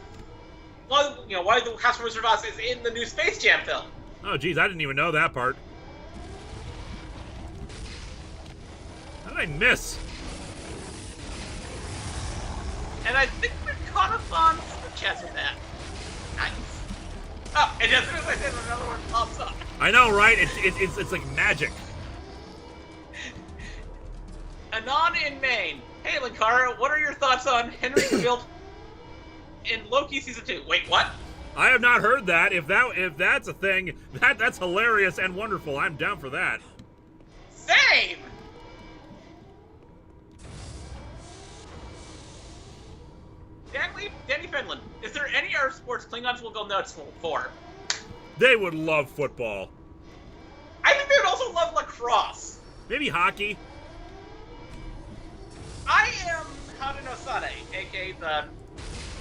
why the House of Wizard of Oz is in the new Space Jam film. Oh, geez, I didn't even know that part. How did I miss? And I think we've caught up on the chats with that. Nice. Oh, and as soon as I said it, another one pops up. I know, right? It's like magic. Anon in Maine. Hey, Linkara, what are your thoughts on Henry Cavill in Loki Season 2? Wait, what? I have not heard that. If that's a thing, that's hilarious and wonderful. I'm down for that. Same! Danny Finland, is there any other sports Klingons will go nuts for? They would love football. I think they would also love lacrosse. Maybe hockey. I am Haruno-sane, aka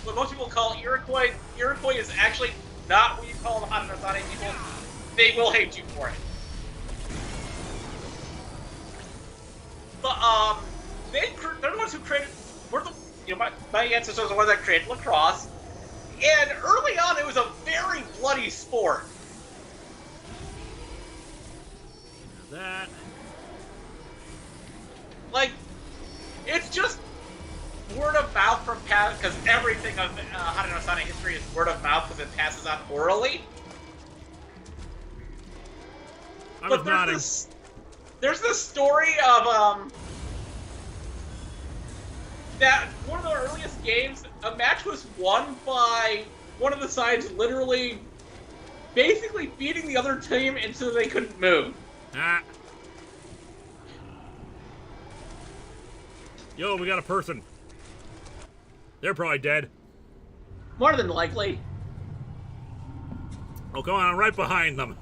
what most people call Iroquois. Iroquois is actually not what you call the Haruno-sane people. They will hate you for it. But they're the ones who created. My ancestors are the ones that created lacrosse, and early on it was a very bloody sport. That. Like, it's just word of mouth from past, because everything of Haruno-sane history is word of mouth because it passes on orally. But there's this story of that one of the earliest games, a match was won by one of the sides literally basically beating the other team until they couldn't move. Yo, we got a person. They're probably dead. More than likely. Oh, come on, I'm right behind them.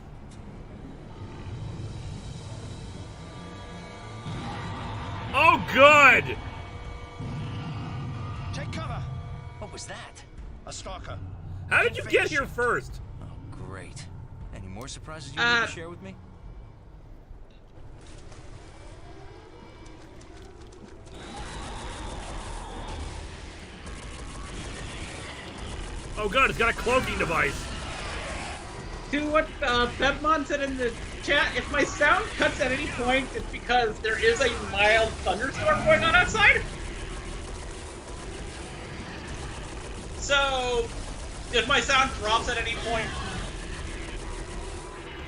Oh, good! Take cover! What was that? A stalker. How did you get here first? Oh, great. Any more surprises you want to share with me? Oh, good, it's got a cloaking device. To what Pepmon said in the chat, if my sound cuts at any point, it's because there is a mild thunderstorm going on outside. So, if my sound drops at any point...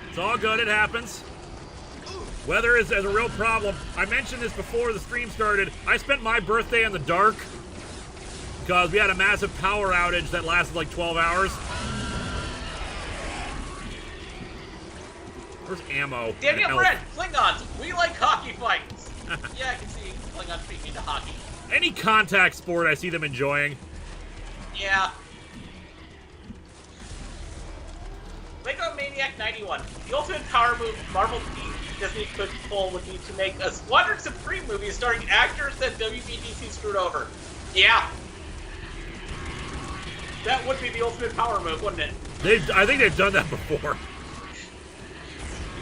It's all good, it happens. Weather is a real problem. I mentioned this before the stream started. I spent my birthday in the dark because we had a massive power outage that lasted like 12 hours. Where's ammo? Daniel Brett, Klingons, we like hockey fights. Yeah, I can see Klingons being into hockey. Any contact sport, I see them enjoying. Yeah. Lego Maniac 91. The ultimate power move Marvel Disney could pull would be to make a Squadron Supreme movie starring actors that WBDC screwed over. Yeah. That would be the ultimate power move, wouldn't it? I think they've done that before.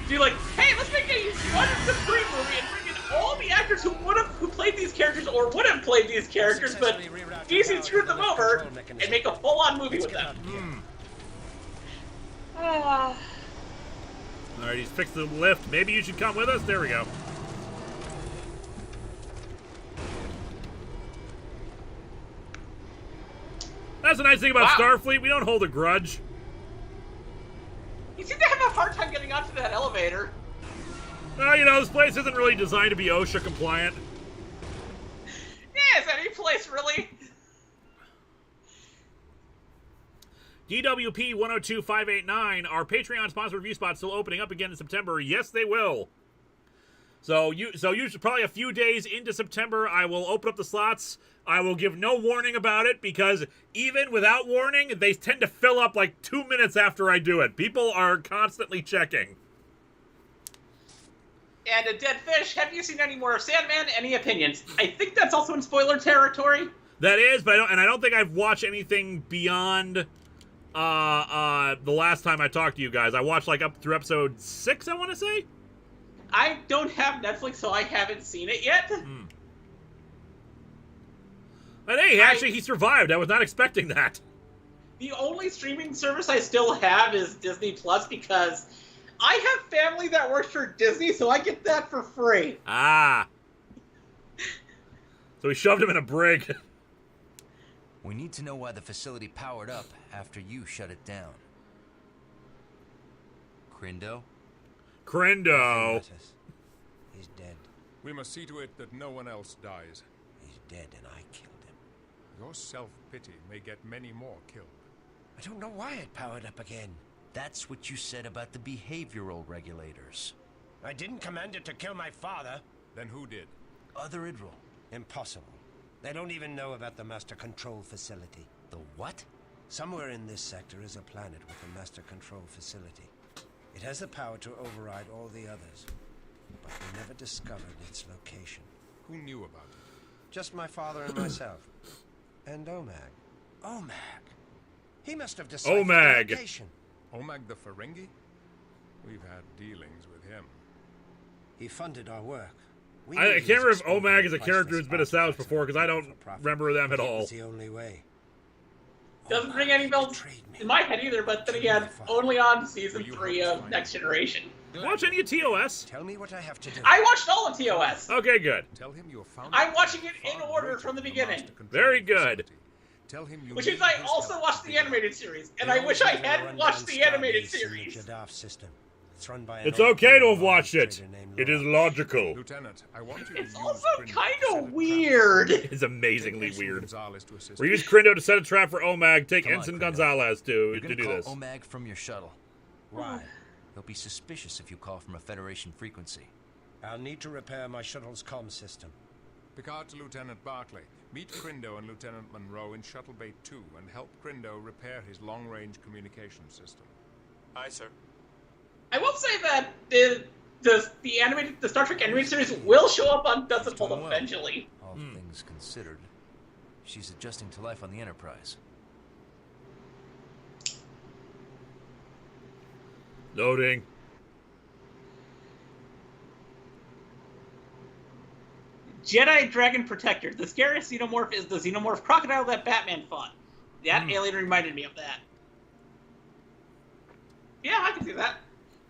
Do like, hey, let's make a Squadron Supreme movie and bring in all the actors who played these characters or would have played these characters, but DC screwed them over and make a full-on movie with them. Alright, he's fixed the lift. Maybe you should come with us? There we go. That's the nice thing about Starfleet. We don't hold a grudge. You seem to have a hard time getting onto that elevator. Well, you know, this place isn't really designed to be OSHA compliant. Yeah, is any place really? DWP 102589, our Patreon sponsored review spot still opening up again in September. Yes, they will. So usually probably a few days into September, I will open up the slots. I will give no warning about it because even without warning, they tend to fill up like 2 minutes after I do it. People are constantly checking. And a dead fish. Have you seen any more of Sandman? Any opinions? I think that's also in spoiler territory. That is, but I don't think I've watched anything beyond the last time I talked to you guys. I watched like up through episode 6, I want to say. I don't have Netflix, so I haven't seen it yet. But hey, actually, he survived. I was not expecting that. The only streaming service I still have is Disney Plus because I have family that works for Disney, so I get that for free. Ah. So we shoved him in a brig. We need to know why the facility powered up after you shut it down. Crindo? Crindo. He's dead. We must see to it that no one else dies. He's dead and I killed him. Your self-pity may get many more killed. I don't know why it powered up again. That's what you said about the behavioral regulators. I didn't command it to kill my father. Then who did? Other Idril. Impossible. They don't even know about the master control facility. The what? Somewhere in this sector is a planet with a master control facility. It has the power to override all the others, but we never discovered its location. Who knew about it? Just my father and myself. And Omag. Omag. He must have decided Omag. the location. Omag the Ferengi? We've had dealings with him. He funded our work. We I knew can't he was remember if exploiting Omag the is a priceless character who's been established artifacts before, because I don't for profit. remember them at It all. was the only way. Doesn't ring any bells betrayed me. in my head either, but then again, only on season 3 of Next Generation. Watch any of TOS? Tell me what I have to do. I watched all of TOS. Okay, good. Tell him you have found I'm out watching it far in order greater from the than beginning. master control Very good. facility. Tell him you Which need means I his also help watched to the figure animated out. series, and I wish I hadn't watched the animated series. It's run by an It's old okay to have criminal watched it. trader named It is Laura. logical. Lieutenant, I want you to It's use also Crindo to kind set a of trap. weird. It's amazingly Take Ensign weird. Gonzalez to assist We you. use Crindo to set a trap for Omag. Take Come on, Ensign Crindo. Gonzalez You're to gonna do call this. Omag from your shuttle. Why? He'll be suspicious if you call from a Federation frequency. I'll need to repair my shuttle's comm system. Picard to Lieutenant Barclay. Meet Crindo and Lieutenant Munroe in Shuttle Bay 2 and help Crindo repair his long-range communication system. Aye, sir. I will say that the Star Trek animated series will show up on Doesn't Hold Up Well, eventually. All things considered, she's adjusting to life on the Enterprise. Loading. Jedi Dragon Protector. The scariest xenomorph is the xenomorph crocodile that Batman fought. That alien reminded me of that. Yeah, I can see that.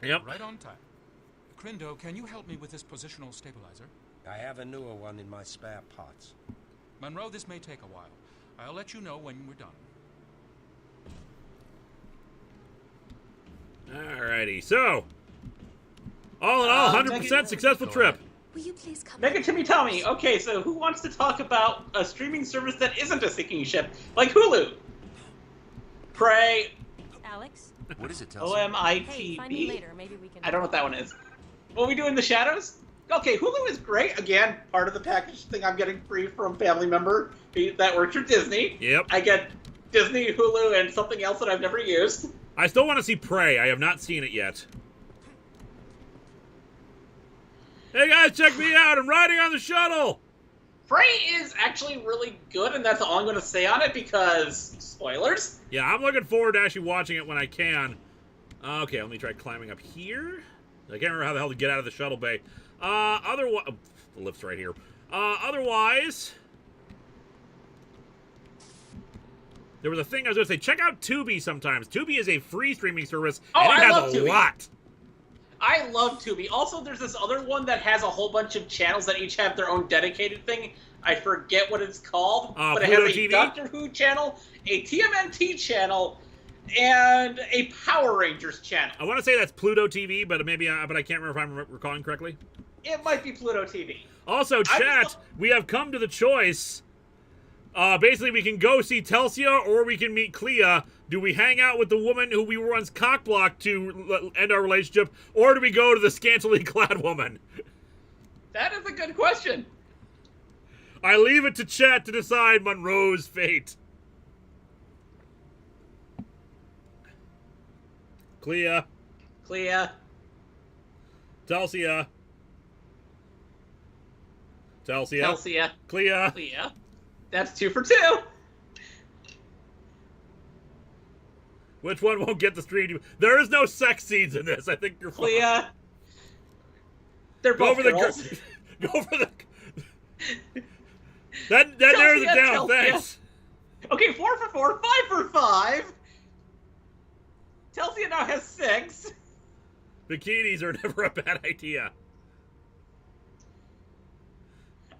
Yep. Right on time. Crindo, can you help me with this positional stabilizer? I have a newer one in my spare parts. Munroe, this may take a while. I'll let you know when we're done. Alrighty, so all in all, 100% successful trip. Will you please come? Mega Timmy Tommy. Okay, so who wants to talk about a streaming service that isn't a sinking ship, like Hulu? Prey, Alex? What is it, Telsa? Hey, find me OMITB. later. Maybe we can. I don't know what that one is. What we do in the shadows? Okay, Hulu is great. Again, part of the package thing I'm getting free from family member that works for Disney. Yep. I get Disney, Hulu, and something else that I've never used. I still want to see Prey. I have not seen it yet. Hey guys, check me out! I'm riding on the shuttle! Prey is actually really good, and that's all I'm going to say on it because spoilers. Yeah, I'm looking forward to actually watching it when I can. Okay, let me try climbing up here. I can't remember how the hell to get out of the shuttle bay. Otherwise, oh, the lift's right here. Otherwise, there was a thing I was going to say. Check out Tubi sometimes. Tubi is a free streaming service, Oh, and it I has love a Tubi. lot. I love Tubi. Also, there's this other one that has a whole bunch of channels that each have their own dedicated thing. I forget what it's called, but it Pluto has a TV? Doctor Who channel, a TMNT channel, and a Power Rangers channel. I want to say that's Pluto TV, but maybe, but I can't remember if I'm recalling correctly. It might be Pluto TV. Also, chat, we have come to the choice. Basically, we can go see Telsia, or we can meet Clea. Do we hang out with the woman who we were once cockblocked to end our relationship, or do we go to the scantily clad woman? That is a good question. I leave it to chat to decide Munroe's fate. Clea, Clea. Telsia, Telsia. Clea. That's 2 for 2. Which one won't get the stream? There is no sex scenes in this. I think you're fine. Clea. They're both girls. Go for the... That narrows it down, thanks. Okay, 4 for 4, 5 for 5. Telsia now has 6. Bikinis are never a bad idea.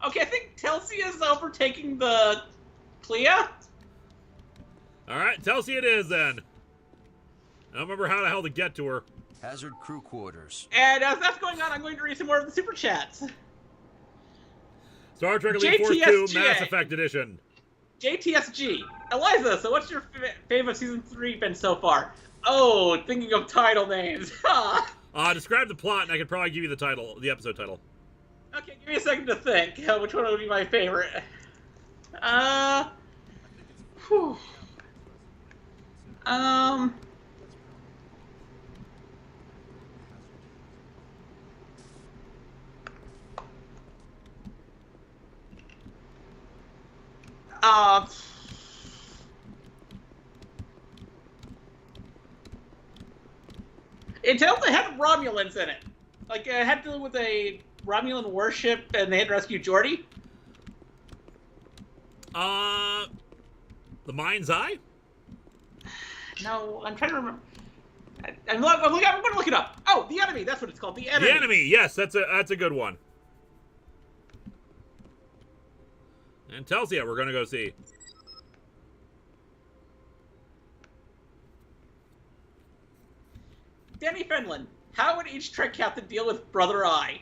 Okay, I think Telsia is overtaking the Clea. Alright, Telsia it is then. I don't remember how the hell to get to her. Hazard crew quarters. And as that's going on, I'm going to read some more of the super chats. Star Trek Elite Force 2 Mass Effect Edition. JTSG. Eliza, so what's your favorite Season 3 been so far? Oh, thinking of title names. Describe the plot, and I could probably give you the title, the episode title. Okay, give me a second to think. Which one would be my favorite? Whew. It definitely had Romulans in it. Like, it had to do with a Romulan warship, and they had to rescue Geordi. The Mind's Eye? No, I'm trying to remember. I'm going to look it up. Oh, The Enemy. That's what it's called. The Enemy. The Enemy. Yes, that's a good one. And Telsia, we're going to go see. Danny Fenlon. How would each Trek captain deal with Brother Eye?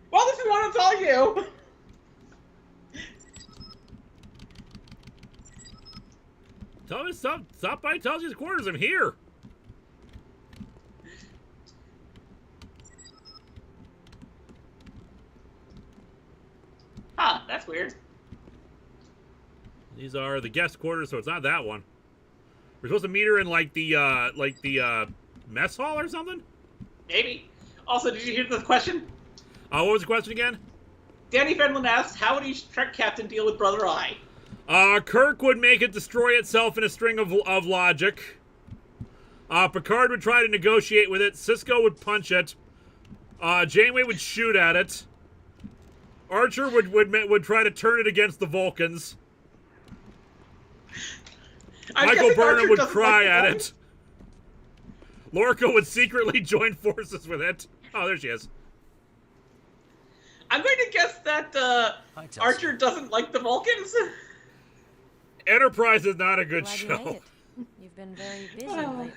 Well, this is one it's all you. Tell me, stop by Telsia's quarters. I'm here. Huh, that's weird. These are the guest quarters, so it's not that one. We're supposed to meet her in like the mess hall or something? Maybe. Also, did you hear the question? What was the question again? Danny Fenlon asks, how would each Trek captain deal with Brother Eye? Kirk would make it destroy itself in a string of logic. Picard would try to negotiate with it. Sisko would punch it. Janeway would shoot at it. Archer would try to turn it against the Vulcans. Michael Burnham would cry at it. Lorca would secretly join forces with it. Oh, there she is. I'm going to guess that Archer doesn't like the Vulcans. Enterprise is not a good show. You've been very busy lately.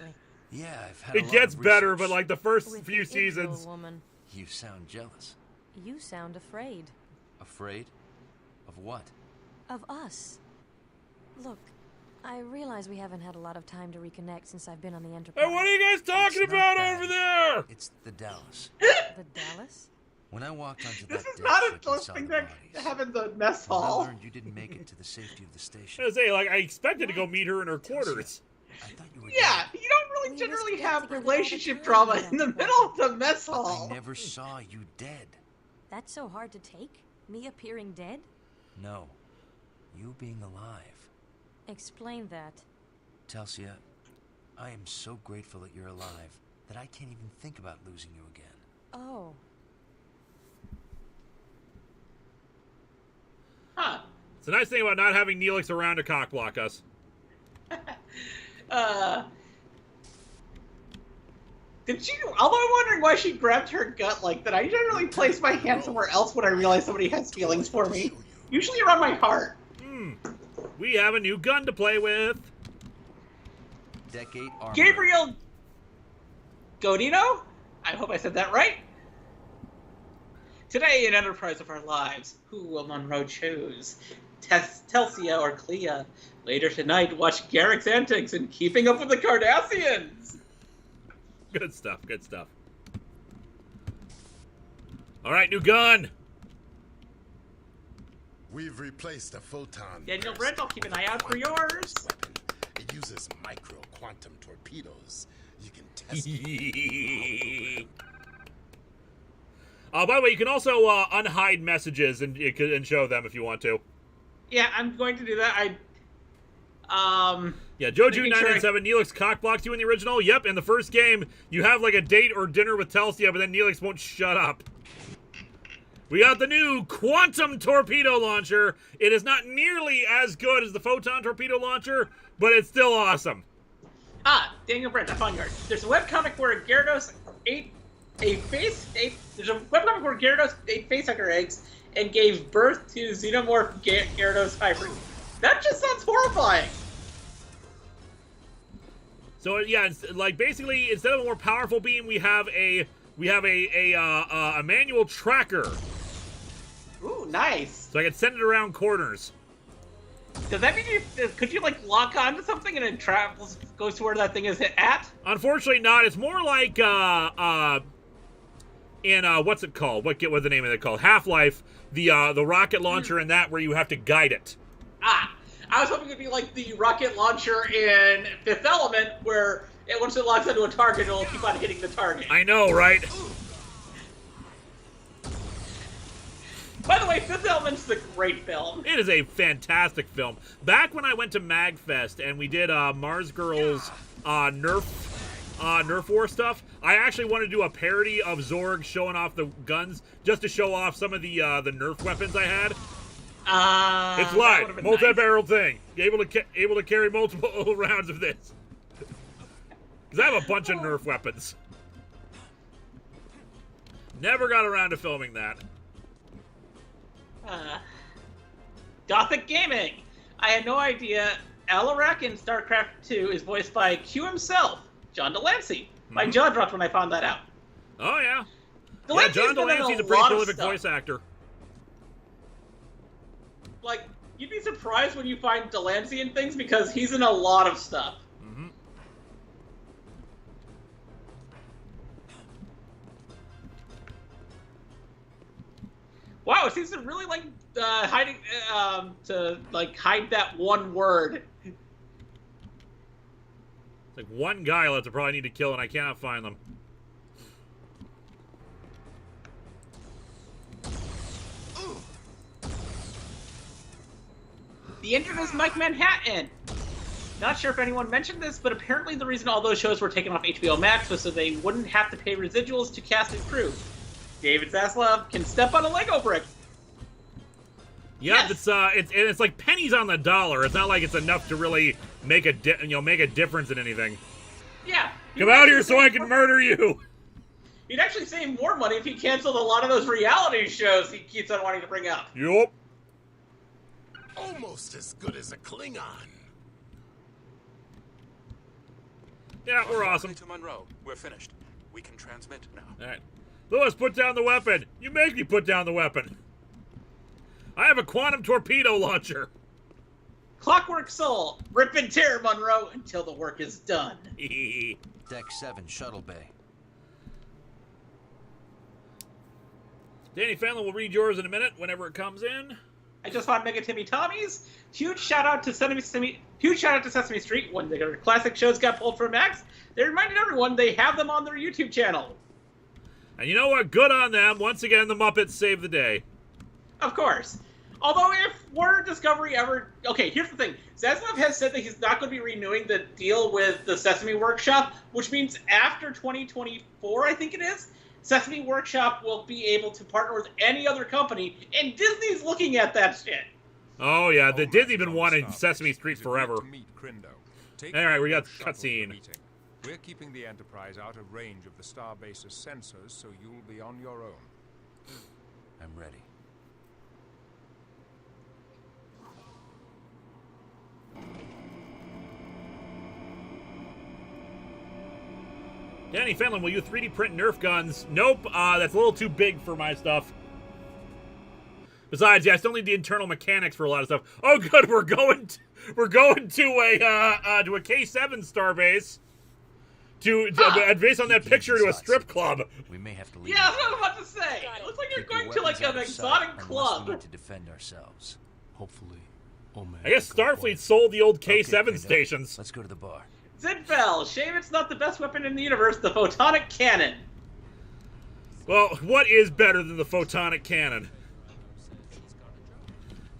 Yeah, I've had it gets better, but like the first few seasons. Woman. You sound jealous. You sound afraid. Afraid? Of what? Of us. Look, I realize we haven't had a lot of time to reconnect since I've been on the Enterprise. Hey, what are you guys talking about over there? It's the Dallas. The Dallas? When I walked onto this that is not a deck, thing that happens in the mess hall. I learned you didn't make it to the safety of the station. I was saying, like, I expected to go meet her in her quarters. I thought you were Yeah, dead. you don't really generally have relationship drama in the middle of the mess hall. I never saw you dead. That's so hard to take? Me appearing dead? No. You being alive. Explain that. Telsia, I am so grateful that you're alive that I can't even think about losing you again. Oh. Huh. It's a nice thing about not having Neelix around to cockblock us. Did she? Although I'm wondering why she grabbed her gut like that. I generally place my hand somewhere else when I realize somebody has feelings for me. Usually around my heart. We have a new gun to play with. Deck 8 armor. Gabriel Godino? I hope I said that right. Today in Enterprise of Our Lives, who will Munroe choose? Telsia or Clea? Later tonight, watch Garrick's antics in Keeping Up with the Cardassians. Good stuff, good stuff. All right, new gun. We've replaced a photon. Daniel Brent, I'll keep an eye out for yours. Weapon. It uses micro-quantum torpedoes. You can test it. By the way, you can also unhide messages and show them if you want to. Yeah, I'm going to do that. Yeah, Joju997, Neelix cockblocks you in the original. Yep, in the first game, you have like a date or dinner with Telsia, but then Neelix won't shut up. We got the new Quantum Torpedo Launcher. It is not nearly as good as the Photon Torpedo Launcher, but it's still awesome. Daniel Brent, I found yours. There's a webcomic where Gyarados ate face facehugger eggs and gave birth to Xenomorph Gyarados hybrid. That just sounds horrifying. So yeah, it's like basically instead of a more powerful beam, we have a manual tracker. Ooh, nice. So I can send it around corners. Does that mean could you like lock onto something and it goes to where that thing is at? Unfortunately, not. It's more like in what's it called? What's the name of it called? Half-Life. The rocket launcher in that where you have to guide it. I was hoping it'd be like the rocket launcher in Fifth Element, where once it locks onto a target, it'll keep on hitting the target. I know, right? By the way, Fifth Element's a great film. It is a fantastic film. Back when I went to MagFest and we did Mars Girls Nerf War stuff, I actually wanted to do a parody of Zorg showing off the guns just to show off some of the Nerf weapons I had. It's live, multi-barrel thing. Able to carry multiple rounds of this. Because I have a bunch of Nerf weapons. Never got around to filming that. Gothic Gaming. I had no idea Alarak in StarCraft 2 is voiced by Q himself, John Delancey. My jaw dropped when I found that out. Oh, yeah. Delancey's John Delancey's a pretty prolific voice actor. Like, you'd be surprised when you find Delancey in things because he's in a lot of stuff. Wow, it seems to really like hiding to like hide that one word. It's like one guy left I probably need to kill and I cannot find them. The infamous Mike Manhattan. Not sure if anyone mentioned this, but apparently the reason all those shows were taken off HBO Max was so they wouldn't have to pay residuals to cast and crew. David Zaslav can step on a Lego brick. Yeah, yes. It's like pennies on the dollar. It's not like it's enough to really make a difference in anything. Yeah. Come out here so I can murder you. He'd actually save more money if he canceled a lot of those reality shows he keeps on wanting to bring up. Yup. Almost as good as a Klingon. Yeah, we're awesome. To Munroe. We're finished. We can transmit now. All right. Lewis, put down the weapon. You make me put down the weapon. I have a quantum torpedo launcher. Clockwork Soul. Rip and tear, Munroe, until the work is done. Deck 7, Shuttle Bay. Danny Fenlon will read yours in a minute whenever it comes in. I just found Mega Timmy Tommy's. Huge shout out to Sesame Street when their classic shows got pulled from Max. They reminded everyone they have them on their YouTube channel. And you know what? Good on them. Once again, the Muppets saved the day. Of course. Although if Warner Discovery ever... Okay, here's the thing. Zaslav has said that he's not going to be renewing the deal with the Sesame Workshop, which means after 2024, I think it is, Sesame Workshop will be able to partner with any other company, and Disney's looking at that shit. Oh, yeah. The Disney's been wanting Sesame Street forever. Alright, we got cutscene. We're keeping the Enterprise out of range of the Starbase's sensors, so you'll be on your own. I'm ready. Danny Fenlon, will you 3D print Nerf guns? Nope, that's a little too big for my stuff. Besides, yeah, I still need the internal mechanics for a lot of stuff. Oh, good, we're going to a K7 starbase based on that picture to a strip club. We may have to leave. Yeah, that's what I was about to say. It looks like you're going to like an exotic club. We need to defend ourselves. Hopefully, I guess Starfleet sold the old K7 stations. Let's go to the bar. Zidfell, shame it's not the best weapon in the universe, the photonic cannon. Well, what is better than the photonic cannon?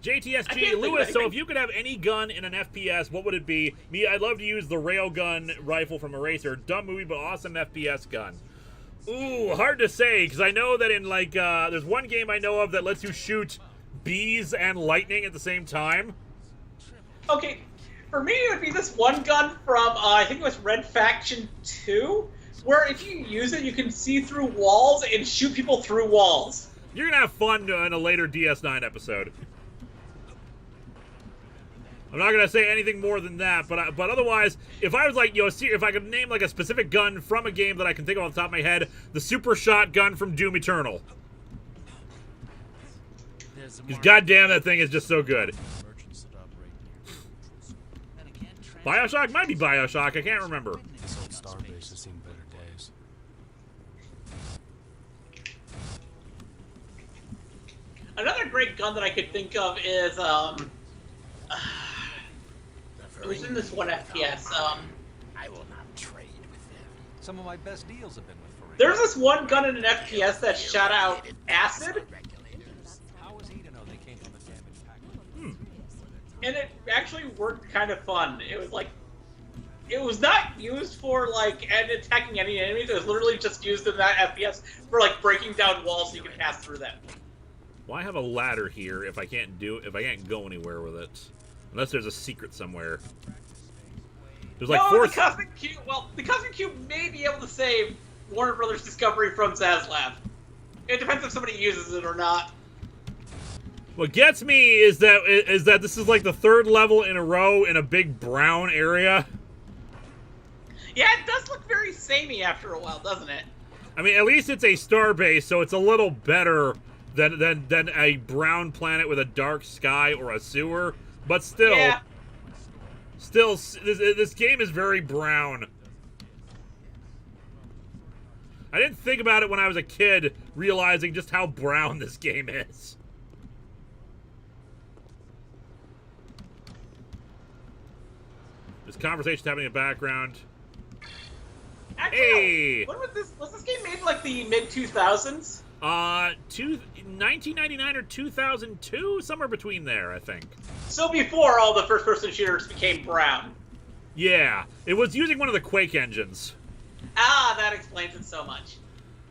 JTSG Lewis, so if you could have any gun in an FPS, what would it be? Me, I'd love to use the railgun rifle from Eraser. Dumb movie, but awesome FPS gun. Ooh, hard to say, because I know that in, like, there's one game I know of that lets you shoot bees and lightning at the same time. Okay, for me it would be this one gun from, I think it was Red Faction 2, where if you use it, you can see through walls and shoot people through walls. You're going to have fun in a later DS9 episode. I'm not gonna say anything more than that, but otherwise, if I was like, you know, if I could name like a specific gun from a game that I can think of off the top of my head, the super shotgun from Doom Eternal. Because goddamn, that thing is just so good. Bioshock might be Bioshock. I can't remember. This old starbase has seen better days. Another great gun that I could think of is it was in this one FPS. I will not trade with them. Some of my best deals have been with Ferengi. There's this one gun in an FPS that shot out acid. How was he to know they came from a damaged package? And it actually worked kind of fun. It was like, it was not used for like attacking any enemies. It was literally just used in that FPS for like breaking down walls so you could pass through them. Well, I have a ladder here if I can't go anywhere with it. Unless there's a secret somewhere. There's like the Cosmic Cube. Well, the Cosmic Cube may be able to save Warner Brothers Discovery from Zaslav. It depends if somebody uses it or not. What gets me is that this is like the third level in a row in a big brown area. Yeah, it does look very samey after a while, doesn't it? I mean, at least it's a starbase, so it's a little better than a brown planet with a dark sky or a sewer. But still, yeah. This game is very brown. I didn't think about it when I was a kid, realizing just how brown this game is. This conversation's happening in the background. Actually, hey! When was this? Was this game made in like the mid-2000s? 1999 or 2002, somewhere between there, I think. So before all the first-person shooters became brown. Yeah, it was using one of the Quake engines. Ah, that explains it so much.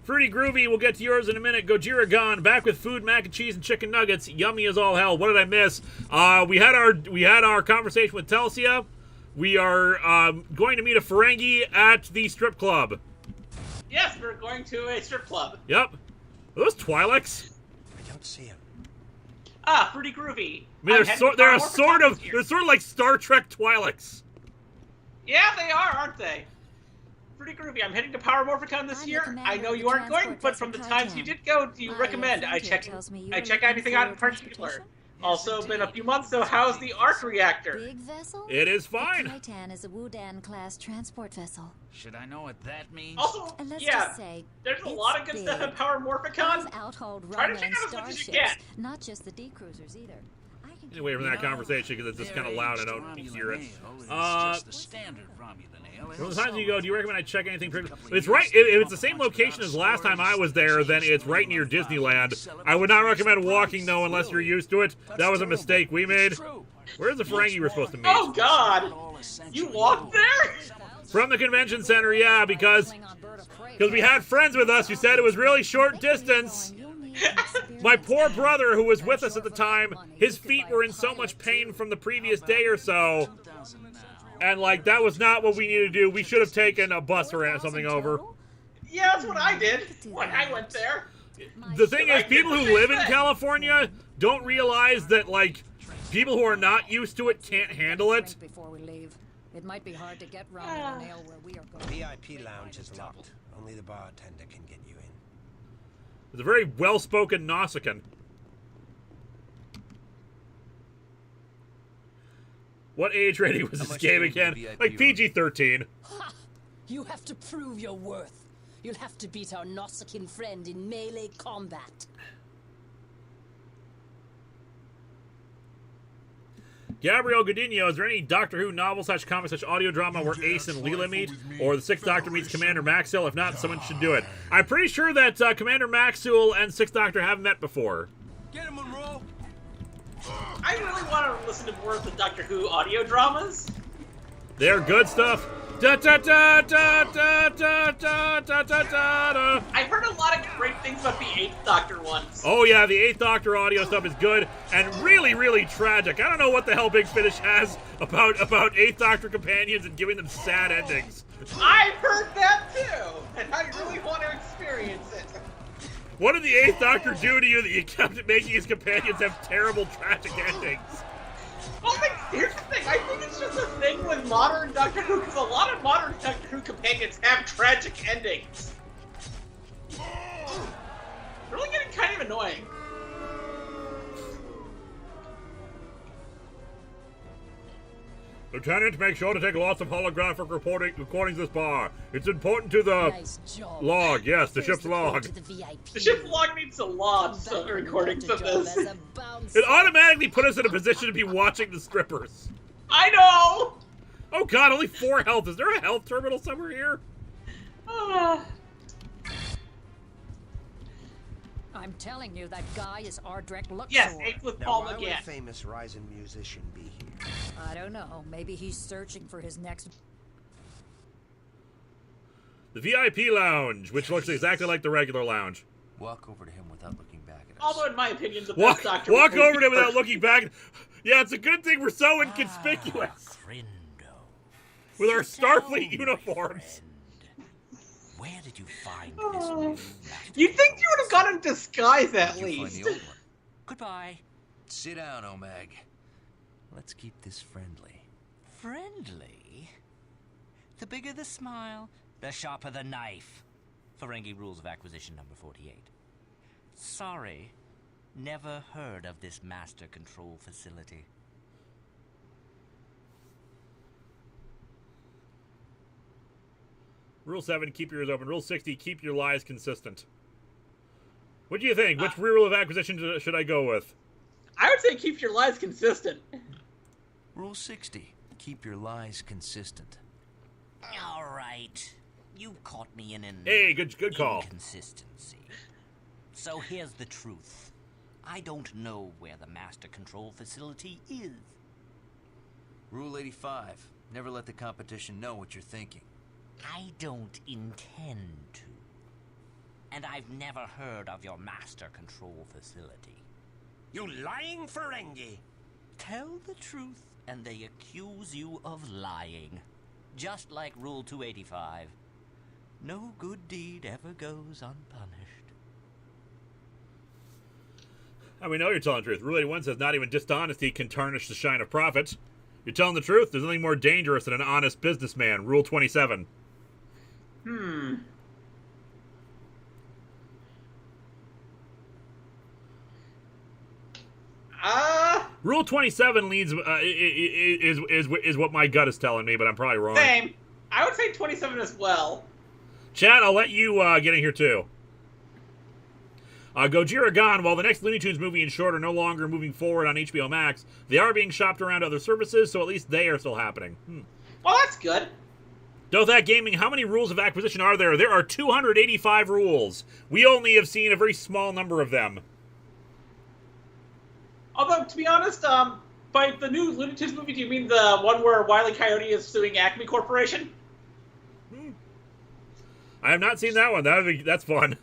Fruity Groovy, we'll get to yours in a minute. Gojira Gone, back with food, mac and cheese, and chicken nuggets. Yummy as all hell. What did I miss? We had our conversation with Telsia. We are going to meet a Ferengi at the strip club. Yes, we're going to a strip club. Yep. Are those Twi'leks? I don't see him. Ah, Fruity Groovy. I mean, they're sort of like Star Trek Twi'leks. Yeah, they are, aren't they? Pretty groovy. I'm heading to Power Morphicon this year. I know you aren't going, but from the times you did go, do you recommend I check anything out in particular? Also, been a few months, so how's the arc reactor? Big vessel? It is fine. The Titan is a Wudan-class transport vessel. Should I know what that means? Also, And let's yeah, just say, there's a lot of good stuff at Power Morphicon. Those outhauled Try to Romulan check out as much as you starships, can. not just the D-cruisers either. Anyway, from that conversation, because it's just kind of loud, I don't hear it. Just the standard Romulan ale. From the times you go, do you recommend I check anything? It's right. If it's the same location as last time I was there, then it's right near Disneyland. I would not recommend walking though, unless you're used to it. That was a mistake we made. Where's the Ferengi we're supposed to meet? Oh God! You walked there? From the convention center, yeah, because we had friends with us who said it was really short distance. My poor brother, who was with us at the time, his feet were in so much pain from the previous day or so. And, like, that was not what we needed to do. We should have taken a bus or something over. Yeah, that's what I did when I went there. The thing is, people who live in California don't realize that, like, people who are not used to it can't handle it. Before we leave, it might be hard to get Romulan ale where we are going. VIP lounge is locked. Only the bartender can get you in. It's a very well-spoken Nausicaan. What age rating was this game again? Like PG-13. Ha! You have to prove your worth. You'll have to beat our Nausicaan friend in melee combat. Gabriel Godinho, is there any Doctor Who novel / comic / audio drama where Ace and Leela meet, or the Sixth Doctor meets Commander Maxwell? If not, someone should do it. I'm pretty sure that Commander Maxwell and Sixth Doctor have met before. Get him, Munroe! I really want to listen to more of the Doctor Who audio dramas. They're good stuff. Da da da da da da da da da da. I've heard a lot of great things about the Eighth Doctor ones. Oh yeah, the Eighth Doctor audio stuff is good and really, really tragic. I don't know what the hell Big Finish has about Eighth Doctor companions and giving them sad endings. I've heard that too, and I really want to experience it. What did the Eighth Doctor do to you that you kept making his companions have terrible, tragic endings? Well, here's the thing. I think it's just a thing with modern Doctor Who, because a lot of modern Doctor Who companions have tragic endings. Really getting kind of annoying. Lieutenant, make sure to take lots of holographic recordings this bar. It's important to the log. Yes, the ship's log. The ship's log needs a log, so recordings of this. It automatically put us in a position to be watching the strippers. I know! Oh god, only 4 health. Is there a health terminal somewhere here? I'm telling you, that guy is Ardrek Luxor. Yes, Ape with Paul Why would a again. famous rising musician be here? I don't know. Maybe he's searching for his next... The VIP lounge, which looks exactly like the regular lounge. Walk over to him without looking back at us. Although, in my opinion, the best Doctor... Walk over to him without looking back. Yeah, it's a good thing we're so inconspicuous. With our Starfleet uniforms. Where did you find this new You'd think you would have gone in disguise at least. Goodbye. Sit down, Omeg. Let's keep this friendly. Friendly? The bigger the smile, the sharper the knife. Ferengi Rules of Acquisition number 48. Sorry, never heard of this master control facility. Rule 7, keep your ears open. Rule 60, keep your lies consistent. What do you think? Which rule of acquisition should I go with? I would say keep your lies consistent. Rule 60, keep your lies consistent. All right. You caught me in an good call. Inconsistency. So here's the truth. I don't know where the master control facility is. Rule 85, never let the competition know what you're thinking. I don't intend to. And I've never heard of your master control facility. You lying Ferengi! Tell the truth, and they accuse you of lying. Just like Rule 285. No good deed ever goes unpunished. And we know you're telling the truth. Rule 81 says not even dishonesty can tarnish the shine of profit. You're telling the truth. There's nothing more dangerous than an honest businessman. Rule 27. Rule 27 leads is what my gut is telling me, but I'm probably wrong. Same. I would say 27 as well. Chad, I'll let you get in here too. Gojira gone. While the next Looney Tunes movie and short are no longer moving forward on HBO Max, they are being shopped around to other services, so at least they are still happening. Well, that's good. Dothat Gaming, how many rules of acquisition are there? There are 285 rules. We only have seen a very small number of them. Although, to be honest, by the new Looney Tunes movie, do you mean the one where Wile E. Coyote is suing Acme Corporation? I have not seen that one. That's fun.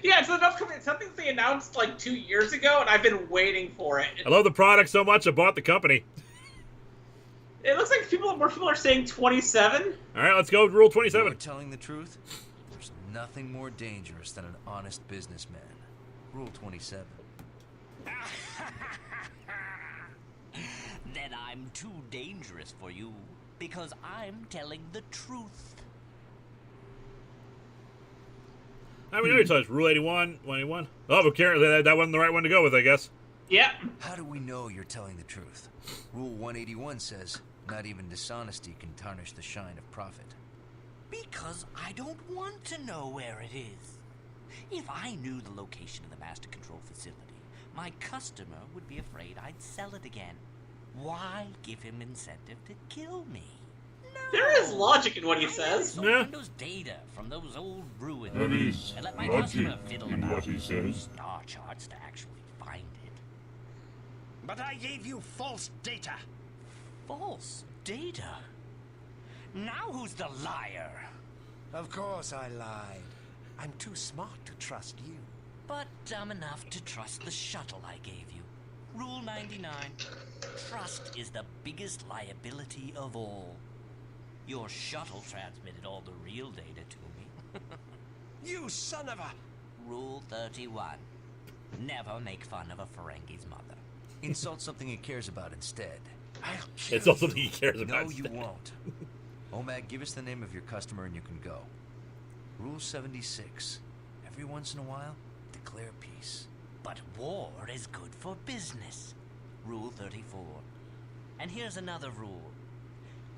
Yeah, it's something they announced like 2 years ago, and I've been waiting for it. I love the product so much, I bought the company. It looks like more people are saying 27. All right, let's go with Rule 27. You're telling the truth? There's nothing more dangerous than an honest businessman. Rule 27. Then I'm too dangerous for you, because I'm telling the truth. I mean, it's Rule 81, 181. Oh, but that wasn't the right one to go with, I guess. Yeah. How do we know you're telling the truth? Rule 181 says, not even dishonesty can tarnish the shine of profit. Because I don't want to know where it is. If I knew the location of the master control facility, my customer would be afraid I'd sell it again. Why give him incentive to kill me? There is logic in what he says. So Windows data from those old ruins and let my customer fiddle about what he says. star charts to actually find it. But I gave you false data. False data? Now who's the liar? Of course I lied. I'm too smart to trust you. But dumb enough to trust the shuttle I gave you. Rule 99. Trust is the biggest liability of all. Your shuttle transmitted all the real data to me. You son of a... Rule 31. Never make fun of a Ferengi's mother. Insult something he cares about instead. It's also something he cares about. No, you won't. Omag, give us the name of your customer and you can go. Rule 76. Every once in a while, declare peace. But war is good for business. Rule 34. And here's another rule.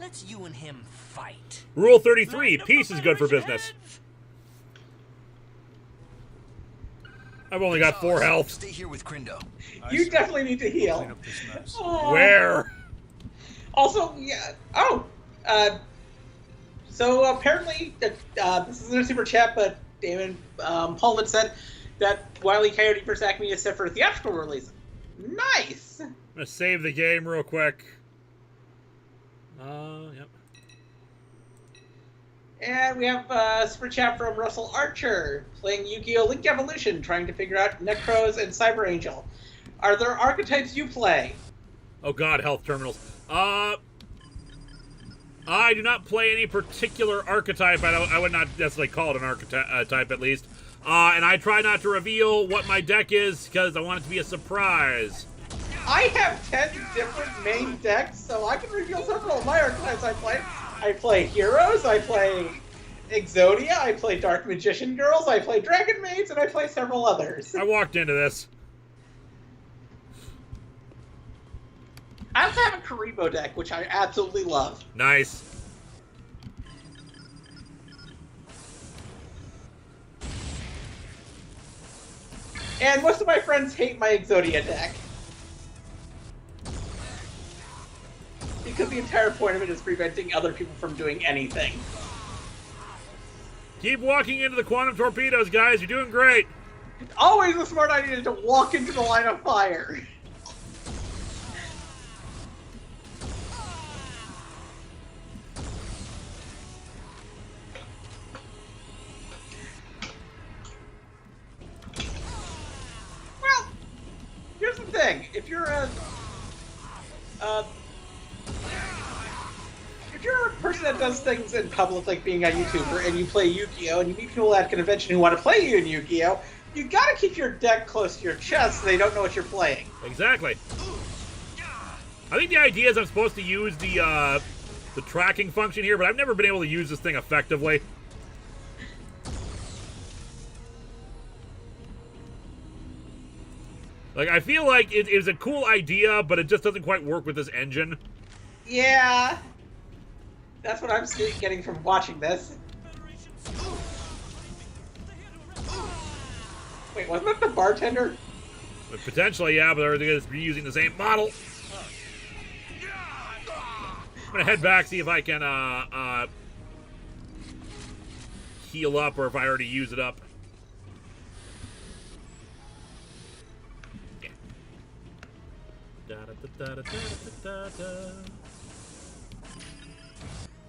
Let's you and him fight. Rule 33. Peace is good for business. I've only got 4 health. Stay here with Crindo. You definitely need to heal. Where? Also, yeah. Oh. So apparently, this isn't a super chat, but Damon Pullman said that Wile E. Coyote vs. Acme is set for a theatrical release. Nice! I'm going to save the game real quick. Yep. And we have a super chat from Russell Archer, playing Yu-Gi-Oh! Link Evolution, trying to figure out Necros and Cyber Angel. Are there archetypes you play? Oh god, health terminals. I do not play any particular archetype. I would not necessarily call it an archetype, at least. And I try not to reveal what my deck is, because I want it to be a surprise. I have 10 different main decks, so I can reveal several of my archetypes I play. I play Heroes, I play Exodia, I play Dark Magician Girls, I play Dragon Maids, and I play several others. I walked into this. I also have a Karibo deck, which I absolutely love. Nice. And most of my friends hate my Exodia deck. Because the entire point of it is preventing other people from doing anything. Keep walking into the quantum torpedoes, guys. You're doing great. It's always a smart idea to walk into the line of fire. Well, here's the thing. If you're a person that does things in public, like being a YouTuber, and you play Yu-Gi-Oh! And you meet people at a convention who want to play you in Yu-Gi-Oh! You gotta keep your deck close to your chest so they don't know what you're playing. Exactly. I think the idea is I'm supposed to use the tracking function here, but I've never been able to use this thing effectively. Like, I feel like it is a cool idea, but it just doesn't quite work with this engine. Yeah. That's what I'm getting from watching this. Wait, wasn't that the bartender? Potentially, yeah, but they're going to be using the same model. I'm going to head back, see if I can heal up, or if I already use it up.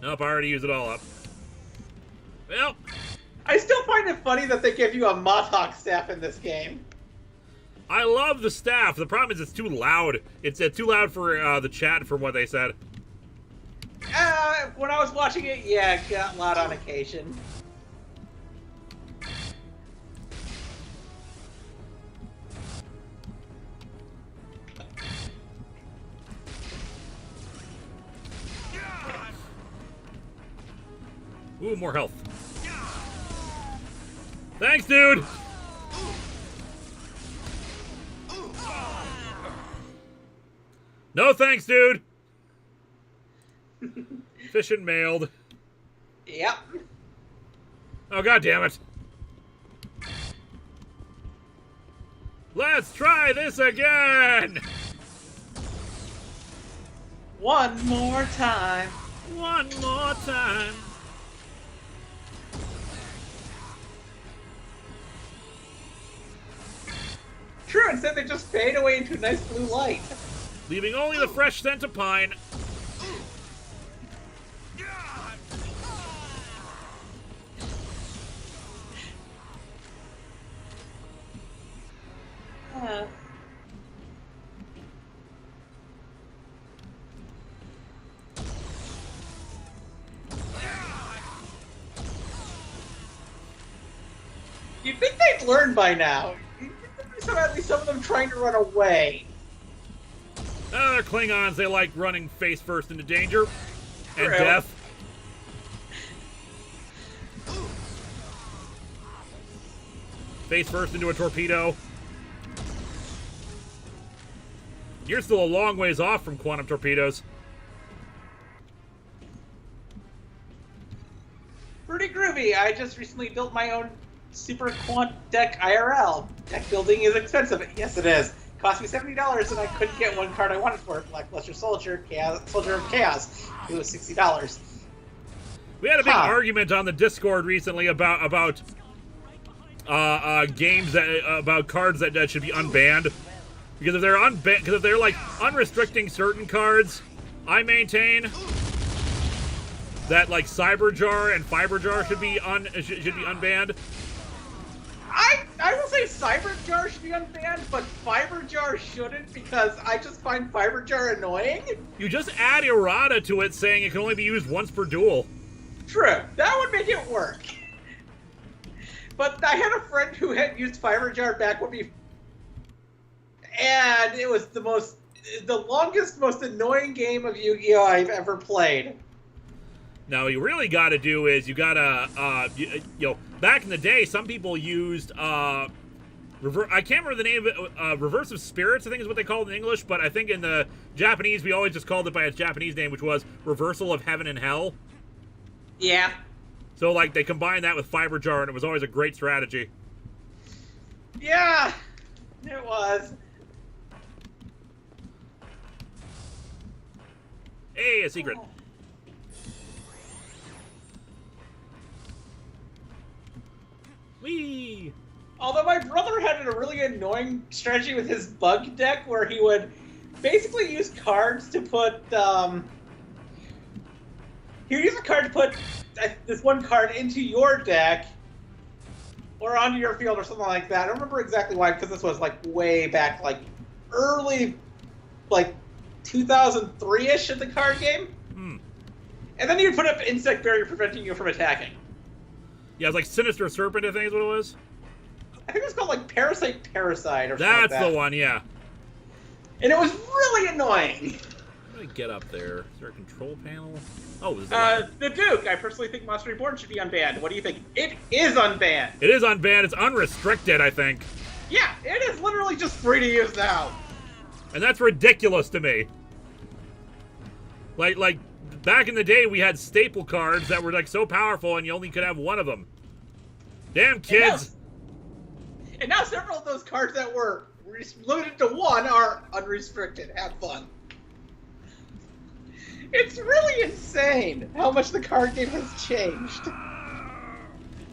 Nope, I already used it all up. Well, I still find it funny that they give you a Mothawk staff in this game. I love the staff. The problem is it's too loud. It's too loud for the chat, from what they said. When I was watching it, yeah, it got loud on occasion. Ooh, more health. Thanks, dude! No thanks, dude! Efficient mailed. Yep. Oh, god damn it. Let's try this again! One more time. One more time. True, instead they just fade away into a nice blue light. Leaving only the fresh scent of pine. You'd think they'd learn by now. You'd think there'd be at least some of them trying to run away. They're Klingons. They like running face first into danger and True. death. Face first into a torpedo. You're still a long ways off from quantum torpedoes. Pretty groovy. I just recently built my own Super Quant deck IRL. Deck building is expensive. Yes, it is. Cost me $70 and I couldn't get one card I wanted for it. Lackluster Soldier, Soldier of Chaos. It was $60. We had a big argument on the Discord recently about games about cards that should be unbanned. Because if they're like unrestricting certain cards, I maintain that like Cyberjar and Fiberjar should be unbanned. I will say Cyberjar should be unbanned, but Fiberjar shouldn't because I just find Fiberjar annoying. You just add errata to it saying it can only be used once per duel. True, that would make it work. But I had a friend who had used Fiberjar back when we, and it was the longest, most annoying game of Yu-Gi-Oh! I've ever played. Now, what you really got to do is you got to, back in the day, some people used, I can't remember the name of it, Reverse of Spirits, I think is what they called it in English, but I think in the Japanese, we always just called it by its Japanese name, which was Reversal of Heaven and Hell. Yeah. So, like, they combined that with Fiberjar, and it was always a great strategy. Yeah, it was. Hey, a secret. Whee! Although my brother had a really annoying strategy with his bug deck where he would basically use cards to put, he would use a card to put this one card into your deck or onto your field or something like that. I don't remember exactly why, because this was like way back, like early, like 2003-ish in the card game. And then you'd put up Insect Barrier preventing you from attacking. Yeah, it's like Sinister Serpent, I think is what it was. I think it was called like Parasite or something like that. That's the one, yeah. And it was really annoying. How do I get up there? Is there a control panel? Oh, is the Duke. I personally think Monster Reborn should be unbanned. What do you think? It is unbanned. It is unbanned. It's unrestricted, I think. Yeah, it is literally just free to use now. And that's ridiculous to me. Like back in the day, we had staple cards that were like so powerful, and you only could have one of them. Damn kids! And now several of those cards that were limited to one are unrestricted. Have fun. It's really insane how much the card game has changed.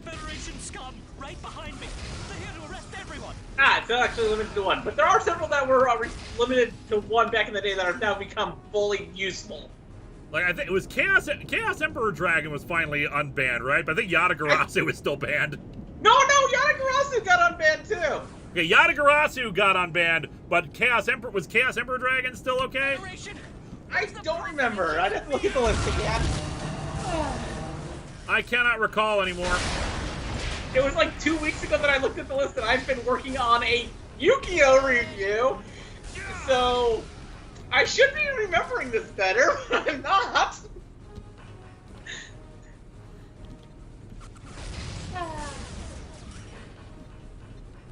Federation scum, right behind me. They're here to arrest everyone. It's not actually limited to one, but there are several that were limited to one back in the day that have now become fully useful. Like, I think it was Chaos Emperor Dragon was finally unbanned, right? But I think Yatagarasu is still banned. No, Yatagarasu got unbanned too. Okay, Yatagarasu got unbanned, but was Chaos Emperor Dragon still okay? I don't remember. I'd have to look at the list again. I cannot recall anymore. It was like 2 weeks ago that I looked at the list, and I've been working on a Yu-Gi-Oh! Review. So I should be remembering this better, but I'm not.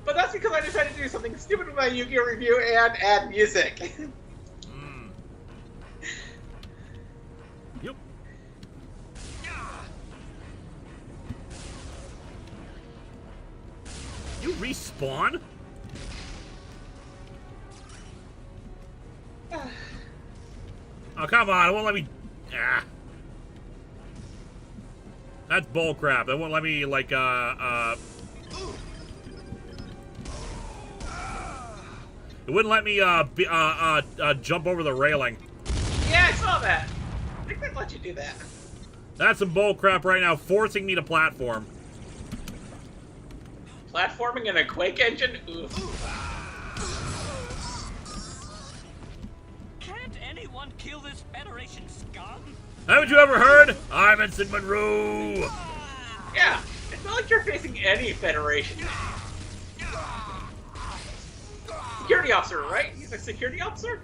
But that's because I decided to do something stupid with my Yu-Gi-Oh! Review and add music. Yep. You respawn? Oh, come on. It won't let me... Ah. That's bullcrap. It won't let me, like, It wouldn't let me, jump over the railing. Yeah, I saw that. I think they'd let you do that. That's some bullcrap right now, forcing me to platform. Platforming in a Quake engine? Oof. Can't anyone kill this Federation scum? Haven't you ever heard? I'm Ensign Munroe. Yeah, it's not like you're facing any Federation. Security officer, right? He's a security officer?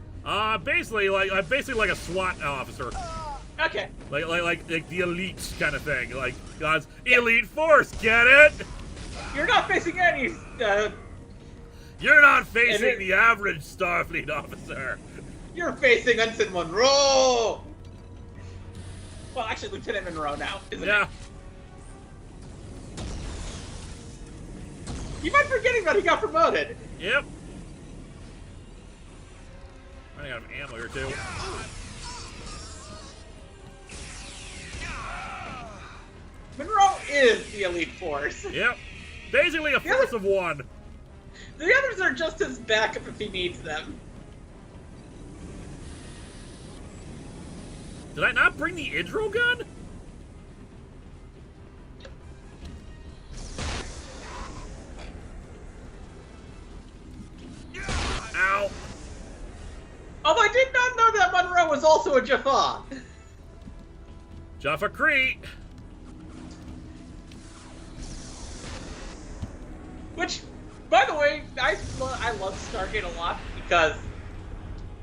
Basically like a SWAT officer. Okay. Like the elite kind of thing. Like God's elite force, get it? You're not facing any, You're not facing the average Starfleet officer. You're facing Ensign Munroe! Well, actually, Lieutenant Munroe now, isn't it? You might forgetting that he got promoted. Yep. I got ammo here, too. Munroe is the elite force. Yep. Basically a force of one. The others are just his backup if he needs them. Did I not bring the Idro gun? Ow. Although I did not know that Munroe was also a Jaffa. Jaffa Crete. Which, by the way, I love Stargate a lot because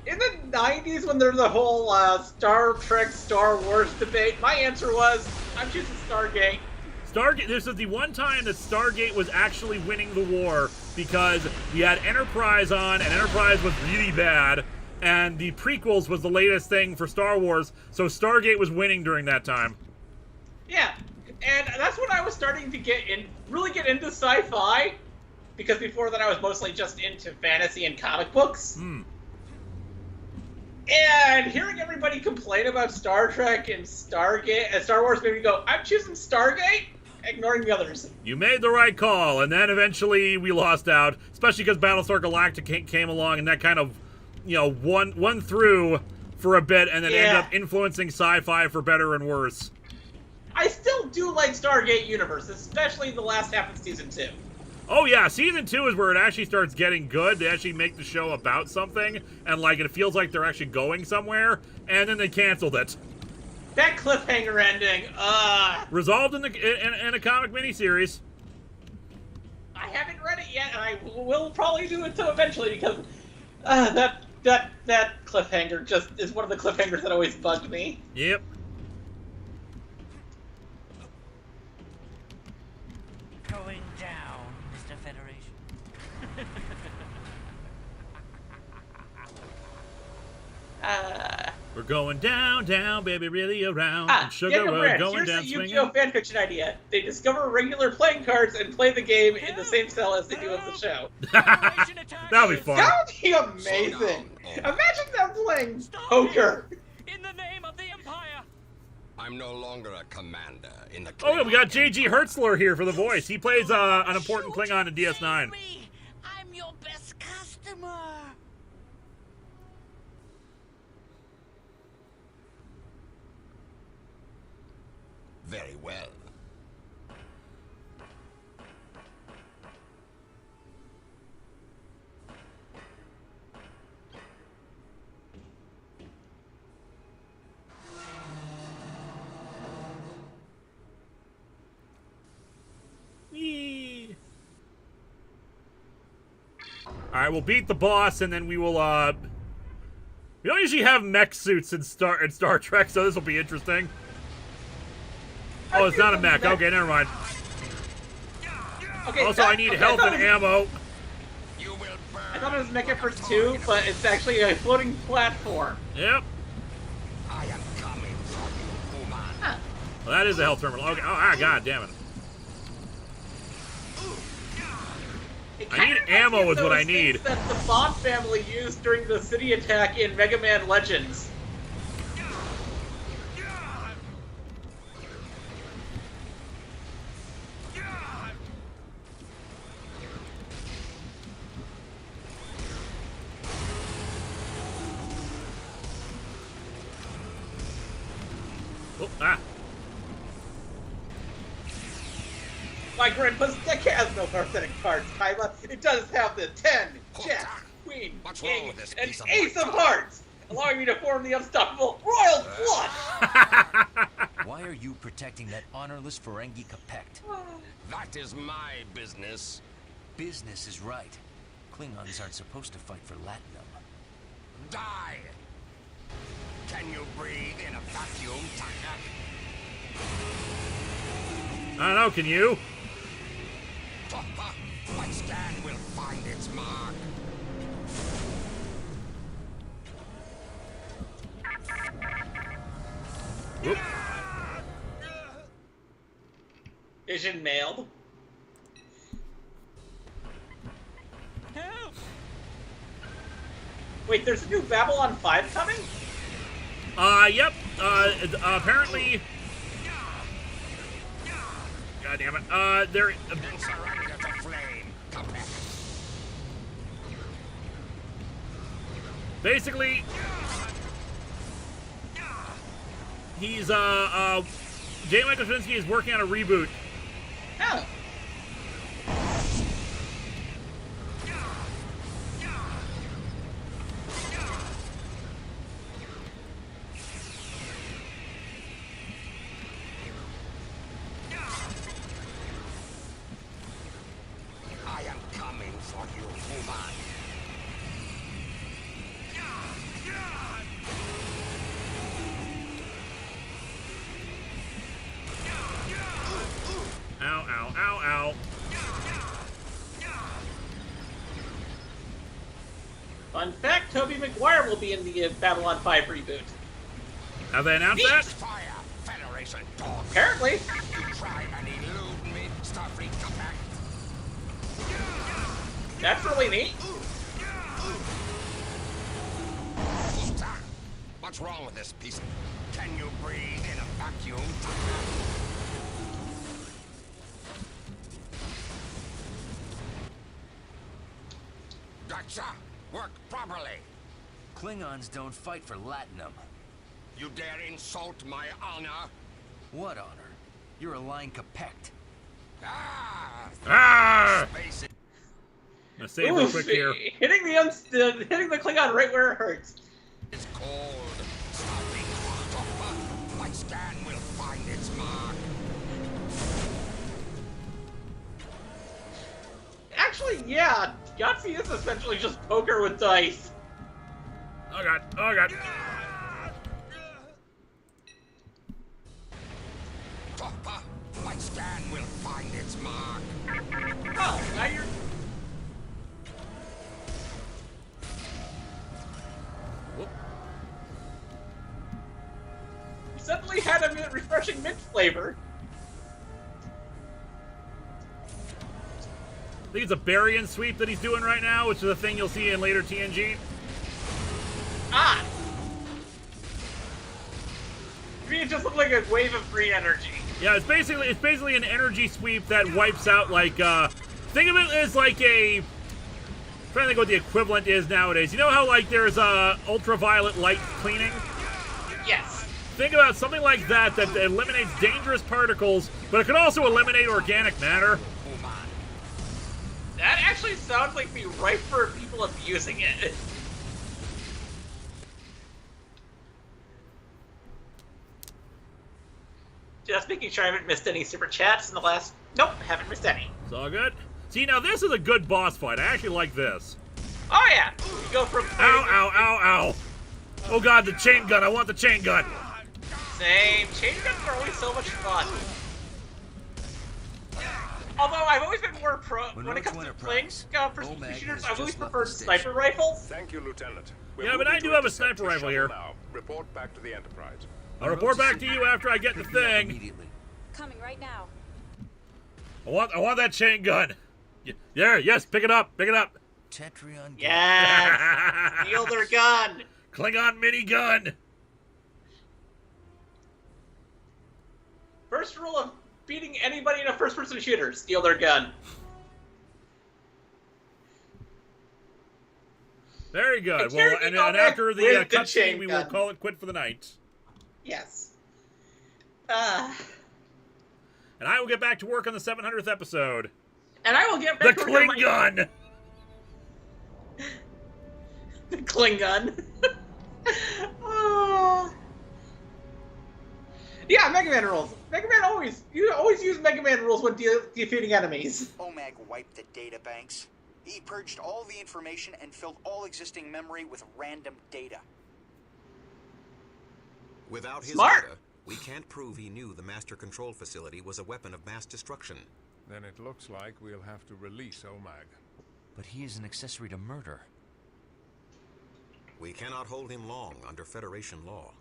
in the 90s when there's the whole Star Trek, Star Wars debate, my answer was, I'm choosing Stargate. This is the one time that Stargate was actually winning the war because we had Enterprise on, and Enterprise was really bad, and the prequels was the latest thing for Star Wars, so Stargate was winning during that time. Yeah, and that's when I was starting to really get into sci-fi, because before that I was mostly just into fantasy and comic books. And hearing everybody complain about Star Trek and Stargate and Star Wars made me go, I'm choosing Stargate, ignoring the others. You made the right call, and then eventually we lost out, especially because Battlestar Galactica came along, and that kind of, you know, won through for a bit, and then ended up influencing sci-fi for better and worse. I still do like Stargate Universe, especially the last half of Season 2. Oh yeah, Season 2 is where it actually starts getting good. They actually make the show about something, and like it feels like they're actually going somewhere, and then they canceled it. That cliffhanger ending, Resolved in a comic miniseries. I haven't read it yet, and I will probably do it too eventually, because that cliffhanger just is one of the cliffhangers that always bugged me. Yep. Going down, Mr. Federation. We're going down, down, baby, really around. And sugar, we're going down, swinging. Here's a Yu-Gi-Oh! Fanfiction idea. They discover regular playing cards and play the game in the same style as they do in the show. That'll be fun. That would be amazing. Imagine them playing poker. In the name of the Empire. I'm no longer a commander in the... Oh, yeah, we got J.G. Hertzler here for the voice. He plays an important Klingon in DS9. I'm your best customer. Very well. Alright, we'll beat the boss, and then we will, we don't usually have mech suits in Star Trek, so this will be interesting. Oh, it's not a mech. Okay, never mind. Okay, also, I need health and ammo. I thought it was Mecha First 2, but it's actually a floating platform. Yep. I am coming for you, Oman. Well, that is a health terminal. Okay. Oh, god damn it. I need ammo is what I need. That the Bond family used during the city attack in Mega Man Legends. Oh, ah. My grandpa's deck has no pathetic cards, Kyla. It does have the 10, Jack, Queen, King, and Ace of Hearts, allowing me to form the unstoppable Royal Flush! Why are you protecting that honorless Ferengi Capect? That is my business. Business is right. Klingons aren't supposed to fight for Latinum. Die! Can you breathe in a vacuum, Taka? I don't know, can you? My scan will find its mark. Whoop. Vision nailed. Help! Wait, there's a new Babylon 5 coming? Yep. Apparently. God damn it. There. Surrender to flame. Come back. Basically, he's J. Michael Straczynski is working on a reboot. Oh. I am coming for you, human. Ow, ow, ow, ow. Fun fact, Tobey Maguire will be in the Babylon 5 reboot. Have they announced that? Fire, Federation dog. Apparently. You try and elude me, Starfleet Compact. That's really neat. What's wrong with this piece? Can you breathe in a vacuum? Gotcha! Work properly! Klingons don't fight for Latinum. You dare insult my honor? What honor? You're a line Capect. Ah! Space I'm gonna save real quick here. Hitting the Klingon right where it hurts. is cold. Starfleet, my scan will find its mark. Actually, yeah, Yahtzee is essentially just poker with dice. Oh god, oh god. My scan will find its mark. Oh, now you're... Whoop. You suddenly had a refreshing mint flavor. I think it's a Barian sweep that he's doing right now, which is a thing you'll see in later TNG. Ah! I mean, it just looked like a wave of free energy. Yeah, it's basically an energy sweep that wipes out like think of it as like a I'm trying to think what the equivalent is nowadays. You know how like there's ultraviolet light cleaning? Yes. Think about something like that that eliminates dangerous particles, but it could also eliminate organic matter. That actually sounds like be ripe for people abusing it. Just making sure I haven't missed any super chats in the last... Nope, haven't missed any. It's all good. See, now this is a good boss fight. I actually like this. Oh yeah! You go from... Ow, ow, ow, ow. Oh god, the chain gun. I want the chain gun. Same. Chain guns are always so much fun. Although I've always been more pro... When it comes to playing first-person shooters, I've always preferred sniper rifles. Thank you, Lieutenant. Yeah, but I do have a sniper rifle here. Now. Report back to the Enterprise. I'll report back to you after I get the thing. Immediately. Coming right now. I want that chain gun. There, yes, pick it up, pick it up. Tetrion. Yes! Steal their gun! Klingon minigun. First rule of beating anybody in a first-person shooter, steal their gun. Very good. Well, and after the cutscene, we will call it quit for the night. Yes. And I will get back to work on the 700th episode. And I will get back the to work on Klingon. The Klingon. Yeah, Mega Man rules. Mega Man always use Mega Man rules when defeating enemies. OMAG wiped the data banks. He purged all the information and filled all existing memory with random data. Without his Smart. data, we can't prove he knew the Master Control Facility was a weapon of mass destruction. Then it looks like we'll have to release OMAG. But he is an accessory to murder. We cannot hold him long under Federation law.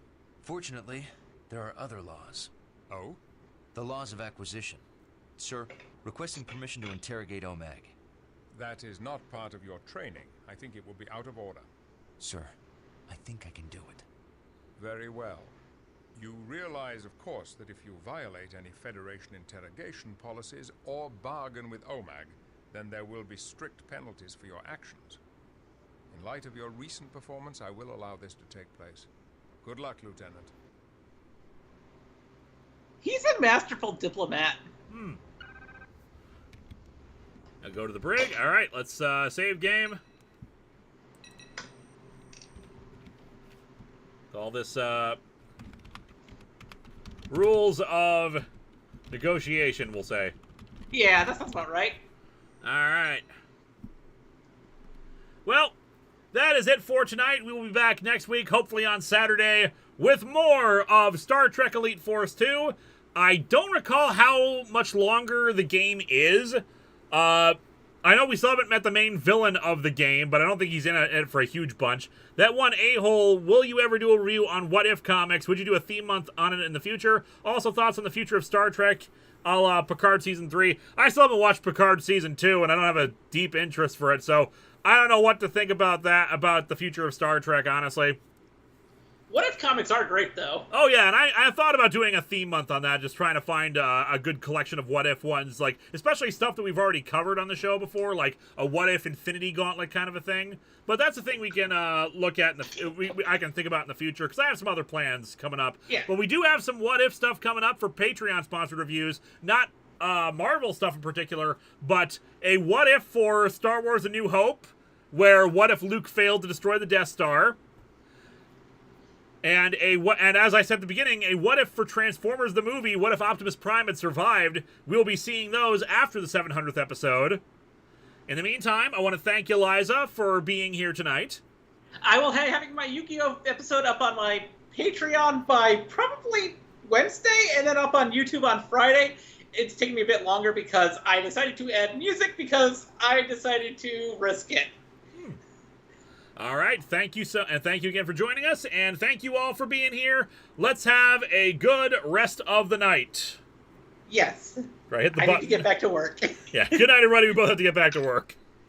Fortunately, there are other laws. Oh? The laws of acquisition. Sir, requesting permission to interrogate OMAG. That is not part of your training. I think it will be out of order. Sir, I think I can do it. Very well. You realize, of course, that if you violate any Federation interrogation policies or bargain with OMAG, then there will be strict penalties for your actions. In light of your recent performance, I will allow this to take place. Good luck, Lieutenant. He's a masterful diplomat. I'll go to the brig. All right, let's save game. All this rules of negotiation, we'll say. Yeah, that sounds about right. All right. Well, that is it for tonight. We will be back next week, hopefully on Saturday, with more of Star Trek Elite Force 2. I don't recall how much longer the game is. I know we still haven't met the main villain of the game, but I don't think he's in it for a huge bunch. That one a-hole, will you ever do a review on What If Comics? Would you do a theme month on it in the future? Also, thoughts on the future of Star Trek, a la Picard Season 3. I still haven't watched Picard Season 2, and I don't have a deep interest for it, so I don't know what to think about that, about the future of Star Trek, honestly. What If comics are great, though. Oh, yeah, and I thought about doing a theme month on that, just trying to find a good collection of What If ones, like, especially stuff that we've already covered on the show before, like a What If Infinity Gauntlet kind of a thing. But that's a thing we can look at, I can think about in the future, because I have some other plans coming up. Yeah. But we do have some What If stuff coming up for Patreon-sponsored reviews, not Marvel stuff in particular, but a What If for Star Wars A New Hope, where what if Luke failed to destroy the Death Star? And as I said at the beginning, a what if for Transformers the movie, what if Optimus Prime had survived? We'll be seeing those after the 700th episode. In the meantime, I want to thank you, Liza, for being here tonight. I will be having my Yu-Gi-Oh! Episode up on my Patreon by probably Wednesday, and then up on YouTube on Friday. It's taking me a bit longer because I decided to add music because I decided to risk it. All right, thank you thank you again for joining us, and thank you all for being here. Let's have a good rest of the night. Yes. Right, hit the I button. need to get back to work. Yeah, good night, everybody. We both have to get back to work.